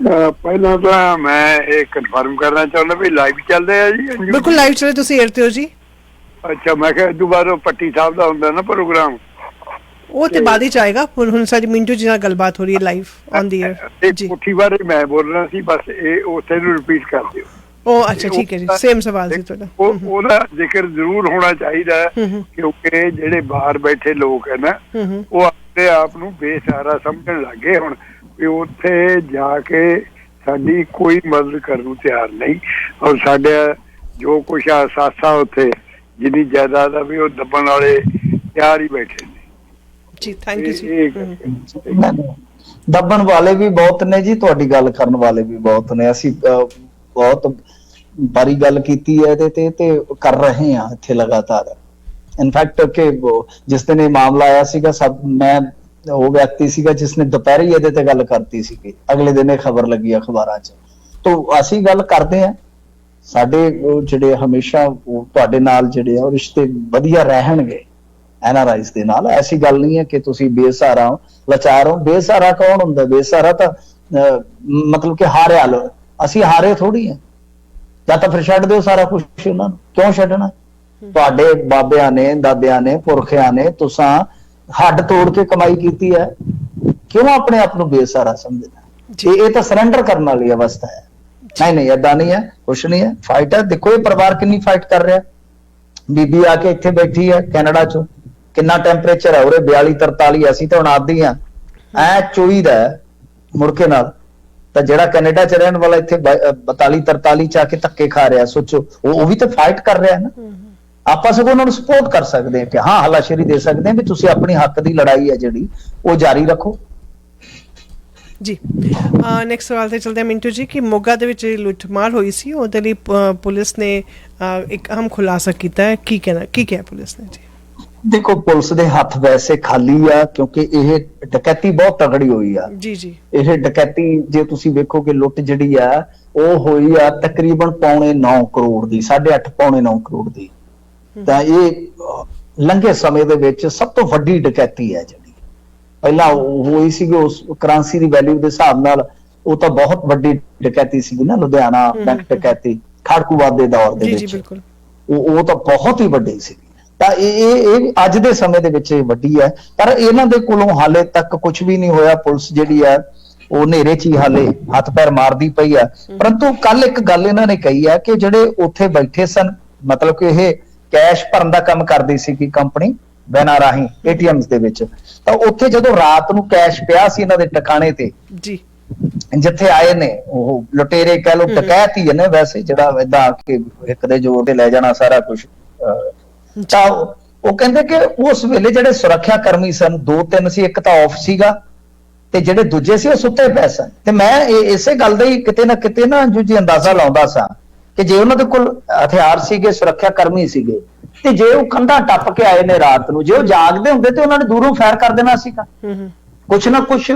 [SPEAKER 6] ਪਹਿਲਾਂ ਤਾਂ ਮੈਂ ਇਹ ਕਨਫਰਮ ਕਰਨਾ ਚਾਹੁੰਦਾ ਵੀ ਲਾਈਵ ਚੱਲਦੇ ਆ ਜੀ?
[SPEAKER 2] ਬਿਲਕੁਲ ਲਾਈਵ ਚੱਲੇ, ਤੁਸੀਂ 에ਅਰ ਤੇ ਹੋ ਜੀ।
[SPEAKER 6] ਅੱਛਾ, ਮੈਂ ਕਿਹਾ ਦੁਬਾਰਾ ਪੱਟੀ ਸਾਹਿਬ ਦਾ ਹੁੰਦਾ ਨਾ ਪ੍ਰੋਗਰਾਮ,
[SPEAKER 2] ਉਹ ਤੇ ਬਾਅਦ ਵਿੱਚ ਆਏਗਾ। ਹੁਣ ਸਾਡੀ ਮਿੰਟੂ ਜੀ ਨਾਲ ਗੱਲਬਾਤ ਹੋ ਰਹੀ ਹੈ ਲਾਈਵ ਔਨ ਦੀ 에ਅਰ ਜੀ।
[SPEAKER 6] ਕੋਠੀ ਬਾਰੇ ਮੈਂ ਬੋਲਣਾ ਸੀ, ਬਸ ਇਹ ਉਸੇ ਨੂੰ ਰਿਪੀਟ ਕਰ ਦਿਓ।
[SPEAKER 2] ਉਹ ਅੱਛਾ ਠੀਕ ਹੈ ਜੀ, ਸੇਮ ਸਵਾਲ ਸੀ ਤੁਹਾਡਾ।
[SPEAKER 6] ਉਹਦਾ ਜ਼ਿਕਰ ਜ਼ਰੂਰ ਹੋਣਾ ਚਾਹੀਦਾ, ਕਿਉਂਕਿ ਜਿਹੜੇ ਬਾਹਰ ਬੈਠੇ ਲੋਕ ਹੈ ਨਾ, ਉਹ ਆਪਣੇ ਆਪ ਨੂੰ ਬੇਸਹਾਰਾ ਸਮਝਣ ਲੱਗੇ ਹੁਣ ਵੀ ਉੱਥੇ ਜਾ ਕੇ ਸਾਡੀ ਕੋਈ ਮਦਦ ਕਰਨ ਨੂੰ ਤਿਆਰ ਨਹੀਂ। ਔਰ ਸਾਡੇ ਜੋ ਕੁਛ ਆ ਸਾਸਾ ਉੱਥੇ ਜਿੰਨੀ ਜਾਇਦਾਦ ਆ ਵੀ ਉਹ ਦੱਬਣ ਵਾਲੇ ਤਿਆਰ ਹੀ ਬੈਠੇ ਨੇ ਜੀ।
[SPEAKER 2] ਥੈਂਕ ਯੂ ਜੀ।
[SPEAKER 3] ਦੱਬਣ ਵਾਲੇ ਵੀ ਬਹੁਤ ਨੇ ਜੀ, ਤੁਹਾਡੀ ਗੱਲ ਕਰਨ ਵਾਲੇ ਵੀ ਬਹੁਤ ਨੇ। ਅਸੀਂ ਬਹੁਤ ਬਾਰੀ ਗੱਲ ਕੀਤੀ ਹੈ ਇਹਦੇ ਤੇ ਕਰ ਰਹੇ ਹਾਂ ਇੱਥੇ ਲਗਾਤਾਰ। ਇਨਫੈਕਟ ਕਿ ਜਿਸ ਦਿਨ ਇਹ ਮਾਮਲਾ ਆਇਆ ਸੀਗਾ, ਮੈਂ ਉਹ ਵਿਅਕਤੀ ਸੀਗਾ ਜਿਸਨੇ ਦੁਪਹਿਰੇ ਇਹਦੇ ਤੇ ਗੱਲ ਕਰਤੀ ਸੀਗੀ, ਅਗਲੇ ਦਿਨ ਇਹ ਖਬਰ ਲੱਗੀ ਅਖਬਾਰਾਂ 'ਚ। ਤਾਂ ਅਸੀਂ ਗੱਲ ਕਰਦੇ ਹਾਂ, ਸਾਡੇ ਜਿਹੜੇ ਹਮੇਸ਼ਾ ਤੁਹਾਡੇ ਨਾਲ ਜਿਹੜੇ ਆ ਉਹ ਰਿਸ਼ਤੇ ਵਧੀਆ ਰਹਿਣਗੇ NRIs ਦੇ ਨਾਲ। ਐਸੀ ਗੱਲ ਨਹੀਂ ਹੈ ਕਿ ਤੁਸੀਂ ਬੇਸਹਾਰਾ ਹੋ, ਲਾਚਾਰ ਹੋ। ਬੇਸਹਾਰਾ ਕੌਣ ਹੁੰਦਾ? ਬੇਸਹਾਰਾ ਤਾਂ ਮਤਲਬ ਕਿ ਹਾਰਿਆ ਲੋ, ਅਸੀਂ ਹਾਰੇ ਥੋੜੀ ਆ। ਜਾਂ ਤਾਂ ਫਿਰ ਛੱਡ ਦਿਓ ਸਾਰਾ ਕੁਝ ਉਹਨਾਂ ਨੂੰ, ਕਿਉਂ ਛੱਡਣਾ? ਤੁਹਾਡੇ ਬਾਬਿਆਂ ਨੇ, ਦਾਦਿਆਂ ਨੇ, ਪੁਰਖਿਆਂ ਨੇ ਤੁਸਾਂ ਹੱਡ ਤੋੜ ਕੇ ਕਮਾਈ ਕੀਤੀ ਹੈ, ਕਿਉਂ ਆਪਣੇ ਆਪ ਨੂੰ ਬੇਸਹਾਰਾ ਸਮਝਣਾ? ਇਹ ਤਾਂ ਸਰੈਂਡਰ ਕਰਨ ਵਾਲੀ ਅਵਸਥਾ ਹੈ। ਨਹੀਂ ਏਦਾਂ ਨਹੀਂ ਹੈ, ਕੁਛ ਨਹੀਂ ਹੈ, ਫਾਈਟ ਹੈ। ਦੇਖੋ ਇਹ ਪਰਿਵਾਰ ਕਿੰਨੀ ਫਾਈਟ ਕਰ ਰਿਹਾ। ਬੀਬੀ ਆ ਕੇ ਇੱਥੇ ਬੈਠੀ ਹੈ ਕੈਨੇਡਾ 'ਚ, ਕਿੰਨਾ ਟੈਂਪਰੇਚਰ ਹੈ ਉਰੇ 42-43। ਅਸੀਂ ਤਾਂ ਹੁਣ ਆਦੀ ਹਾਂ ਐ ਚੋਈਦਾ ਮੁੜ ਕੇ ਨਾਲ। ਤਾਂ ਜਿਹੜਾ ਕੈਨੇਡਾ 'ਚ ਰਹਿਣ ਵਾਲਾ ਇੱਥੇ 42-43 'ਚ ਆ ਕੇ ਧੱਕੇ ਖਾ ਰਿਹਾ, ਸੋਚੋ ਉਹ ਵੀ ਤਾਂ ਫਾਈਟ ਕਰ ਰਿਹਾ ਨਾ। ਆਪਾਂ ਸਗੋਂ ਉਹਨਾਂ ਨੂੰ ਸਪੋਰਟ ਕਰ ਸਕਦੇ ਹਾਂ ਕਿ ਹਾਂ ਹੱਲਾਸ਼ੇਰੀ ਦੇ ਸਕਦੇ ਹਾਂ ਵੀ ਤੁਸੀਂ ਆਪਣੀ ਹੱਕ ਦੀ ਲੜਾਈ ਹੈ ਜਿਹੜੀ ਉਹ ਜਾਰੀ ਰੱਖੋ।
[SPEAKER 2] ਜੀ ਨੈਕਸਟ ਸਵਾਲ ਤੇ ਚਲਦੇ ਹਾਂ ਮਿੰਟੂ ਜੀ, ਕਿ ਮੋਗਾ ਦੇ ਵਿੱਚ ਲੁੱਟਮਾਰ ਹੋਈ ਸੀ, ਉਹਦੇ ਲਈ ਪੁਲਿਸ ਨੇ ਇੱਕ ਅਹਿਮ ਖੁਲਾਸਾ ਕੀਤਾ ਹੈ। ਕੀ ਕਿਹਾ ਪੁਲਿਸ ਨੇ ਜੀ?
[SPEAKER 3] ਦੇਖੋ ਪੁਲਿਸ ਦੇ ਹੱਥ ਵੈਸੇ ਖਾਲੀ ਆ, ਕਿਉਂਕਿ ਇਹ ਡਕੈਤੀ ਬਹੁਤ ਤਗੜੀ ਹੋਈ ਆ। ਜੀ ਇਹ ਡਕੈਤੀ ਜੇ ਤੁਸੀਂ ਵੇਖੋਗੇ, ਲੁੱਟ ਜਿਹੜੀ ਆ ਉਹ ਹੋਈ ਆ ਤਕਰੀਬਨ 8.25 ਕਰੋੜ ਦੀ, 8.5 ਪੌਣੇ 9 ਕਰੋੜ ਦੀ। ਤਾਂ ਇਹ ਲੰਘੇ ਸਮੇਂ ਦੇ ਵਿੱਚ ਸਭ ਤੋਂ ਵੱਡੀ ਡਕੈਤੀ ਹੈ ਜਿਹੜੀ ਪਹਿਲਾਂ ਹੋਈ ਸੀਗੀ। ਉਸ ਕਰੰਸੀ ਦੀ ਵੈਲਿਊ ਦੇ ਹਿਸਾਬ ਨਾਲ ਉਹ ਤਾਂ ਬਹੁਤ ਵੱਡੀ ਡਕੈਤੀ ਸੀਗੀ ਨਾ, ਲੁਧਿਆਣਾ ਬੈਂਕ ਡਕੈਤੀ ਖੜਕੂਵਾਦ ਦੇ ਦੌਰ ਦੇ ਵਿੱਚ। ਉਹ ਤਾਂ ਬਹੁਤ ਹੀ ਵੱਡੀ ਸੀ। ਤਾਂ ਇਹ ਅੱਜ ਦੇ ਸਮੇਂ ਦੇ ਵਿੱਚ ਵੱਡੀ ਹੈ, ਪਰ ਇਹਨਾਂ ਦੇ ਕੋਲੋਂ ਹਾਲੇ ਤੱਕ ਕੁਝ ਵੀ ਨਹੀਂ ਹੋਇਆ। ਪੁਲਿਸ ਜਿਹੜੀ ਹੈ ਉਹ ਹਨੇਰੇ 'ਚ ਹੀ ਹਾਲੇ ਹੱਥ ਪੈਰ ਮਾਰਦੀ ਪਈ ਆ। ਪਰੰਤੂ ਕੱਲ ਇੱਕ ਗੱਲ ਇਹਨਾਂ ਨੇ ਕਹੀ ਹੈ ਕਿ ਜਿਹੜੇ ਉੱਥੇ ਬੈਠੇ ਸਨ, ਮਤਲਬ ਕਿ ਇਹ ਕੈਸ਼ ਭਰਨ ਦਾ ਕੰਮ ਕਰਦੀ ਸੀ ਕਿ ਕੰਪਨੀ ਵੈਨਾਂ ਰਾਹੀਂ ATMs ਦੇ ਵਿੱਚ, ਤਾਂ ਉੱਥੇ ਜਦੋਂ ਰਾਤ ਨੂੰ ਕੈਸ਼ ਪਿਆ ਸੀ ਇਹਨਾਂ ਦੇ ਟਿਕਾਣੇ ਤੇ ਜੀ, ਜਿੱਥੇ ਆਏ ਨੇ ਉਹ ਲੁਟੇਰੇ, ਕਹਿ ਲੋ ਡਕੈਤ ਹੀ ਨੇ ਵੈਸੇ, ਜਿਹੜਾ ਏਦਾਂ ਆ ਕੇ ਇੱਕ ਦੇ ਜੋਰ ਤੇ ਲੈ ਜਾਣਾ ਸਾਰਾ ਕੁਝ। ਤਾਂ ਉਹ ਕਹਿੰਦੇ ਕਿ ਉਸ ਵੇਲੇ ਜਿਹੜੇ ਸੁਰੱਖਿਆ ਕਰਮੀ ਸਨ, 2-3 ਸੀ, ਇੱਕ ਤਾਂ ਆਫ ਸੀਗਾ ਤੇ ਜਿਹੜੇ ਦੂਜੇ ਸੀ ਉਹ ਸੁੱਤੇ ਪਏ ਸਨ। ਤੇ ਮੈਂ ਇਸੇ ਗੱਲ ਦਾ ਹੀ ਕਿਤੇ ਨਾ ਕਿਤੇ ਨਾ ਜੀ ਅੰਦਾਜ਼ਾ ਲਾਉਂਦਾ ਸਾਂ ਕਿ ਜੇ ਉਹਨਾਂ ਦੇ ਕੋਲ ਹਥਿਆਰ ਸੀਗੇ, ਸੁਰੱਖਿਆ ਕਰਮੀ ਸੀਗੇ, ਤੇ ਜੇ ਉਹ ਕੰਧਾਂ ਟੱਪ ਕੇ ਆਏ ਨੇ ਰਾਤ ਨੂੰ, ਜੇ ਉਹ ਜਾਗਦੇ ਹੁੰਦੇ ਤੇ ਉਹਨਾਂ ਨੇ ਦੂਰੋਂ ਫਾਇਰ ਕਰ ਦੇਣਾ ਸੀਗਾ। ਕੁਛ ਨਾ ਕੁਛ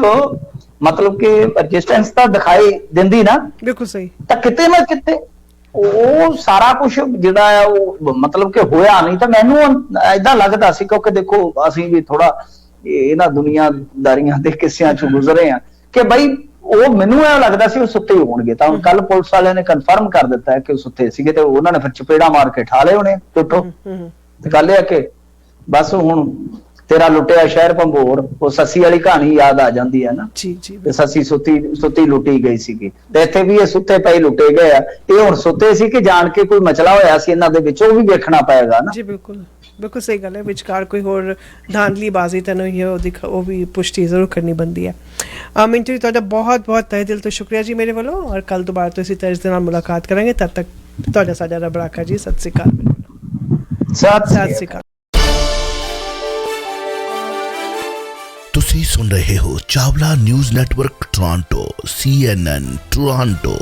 [SPEAKER 3] ਮਤਲਬ ਕਿ ਰੈਜ਼ਿਸਟੈਂਸ ਤਾਂ ਦਿਖਾਈ ਦਿੰਦੀ ਨਾ। ਬਿਲਕੁਲ ਸਹੀ। ਤਾਂ ਕਿਤੇ ਨਾ ਕਿਤੇ ਉਹ ਸਾਰਾ ਕੁਝ ਜਿਹੜਾ ਆ ਉਹ ਮਤਲਬ ਕਿ ਹੋਇਆ ਨਹੀਂ। ਤਾਂ ਮੈਨੂੰ ਏਦਾਂ ਲੱਗਦਾ ਸੀ, ਕਿਉਂਕਿ ਦੇਖੋ ਅਸੀਂ ਵੀ ਥੋੜਾ ਇਹਨਾਂ ਦੁਨੀਆਦਾਰੀਆਂ ਦੇ ਕਿੱਸਿਆਂ ਚੋਂ ਗੁਜ਼ਰੇ ਆ, ਕਿ ਬਈ ਉਹ ਮੈਨੂੰ ਇਹ ਲੱਗਦਾ ਸੀ ਉਹ ਸੁੱਤੇ ਹੀ ਹੋਣਗੇ। ਤਾਂ ਹੁਣ ਕੱਲ ਪੁਲਿਸ ਵਾਲਿਆਂ ਨੇ ਕਨਫਰਮ ਕਰ ਦਿੱਤਾ ਹੈ ਕਿ ਉਹ ਸੁੱਤੇ ਸੀਗੇ, ਤੇ ਉਹਨਾਂ ਨੇ ਫਿਰ ਚਪੇੜਾ ਮਾਰ ਕੇ ਠਾ ਲਏ ਹੋਣੇ ਟੁੱਟੋ। ਤੇ ਗੱਲ ਇਹ ਕਿ ਬਸ ਹੁਣ ਤੇਰਾ ਲੁੱਟਿਆ ਸ਼ਹਿਰ ਭੰਬੋਰ, ਉਹ ਸੱਸੀ ਵਾਲੀ ਕਹਾਣੀ ਯਾਦ ਆ ਜਾਂਦੀ ਹੈ ਨਾ। ਤੇ ਸੱਸੀ ਸੁੱਤੀ ਲੁੱਟੀ ਗਈ ਸੀਗੀ, ਤੇ ਇੱਥੇ ਵੀ ਇਹ ਸੁੱਤੇ ਪਏ ਲੁੱਟੇ ਗਏ ਆ। ਇਹ ਹੁਣ ਸੁੱਤੇ ਸੀ ਕਿ ਜਾਣ ਕੇ ਕੋਈ ਮਸਲਾ ਹੋਇਆ ਸੀ ਇਹਨਾਂ ਦੇ ਵਿੱਚ, ਉਹ ਵੀ ਵੇਖਣਾ ਪਏਗਾ ਨਾ। ਜੀ ਬਿਲਕੁਲ ਸਹੀ ਗੱਲ ਹੈ। ਵਿਚਕਾਰ ਕੋਈ ਹੋਰ ਧਾਂਦਲੀਬਾਜ਼ੀ ਤਾਂ ਨਹੀਂ ਹੈ, ਉਹ ਵੀ ਪੁਸ਼ਟੀ ਜ਼ਰੂਰ ਕਰਨੀ ਬਣਦੀ ਹੈ। ਮਿੰਟੂ ਜੀ ਤੁਹਾਡਾ ਬਹੁਤ ਬਹੁਤ ਤਹਿ ਦਿਲ ਤੋਂ ਸ਼ੁਕਰੀਆ ਜੀ ਮੇਰੇ ਵੱਲੋਂ, ਔਰ ਕੱਲ ਦੁਬਾਰਾ ਤੋਂ ਇਸੇ ਤਰ੍ਹਾਂ ਦੇ ਨਾਲ ਮੁਲਾਕਾਤ ਕਰਾਂਗੇ। ਤਦ ਤੱਕ ਤੁਹਾਡਾ ਸਾਡਾ ਰੱਬ ਰਾਖਾ ਜੀ। ਸਤਿ ਸ਼੍ਰੀ ਅਕਾਲ। ਸਤਿ ਸ਼੍ਰੀ ਅਕਾਲ।
[SPEAKER 1] ਤੁਸੀਂ ਸੁਣ ਰਹੇ ਹੋ Chawla news network Toronto CNN Toronto.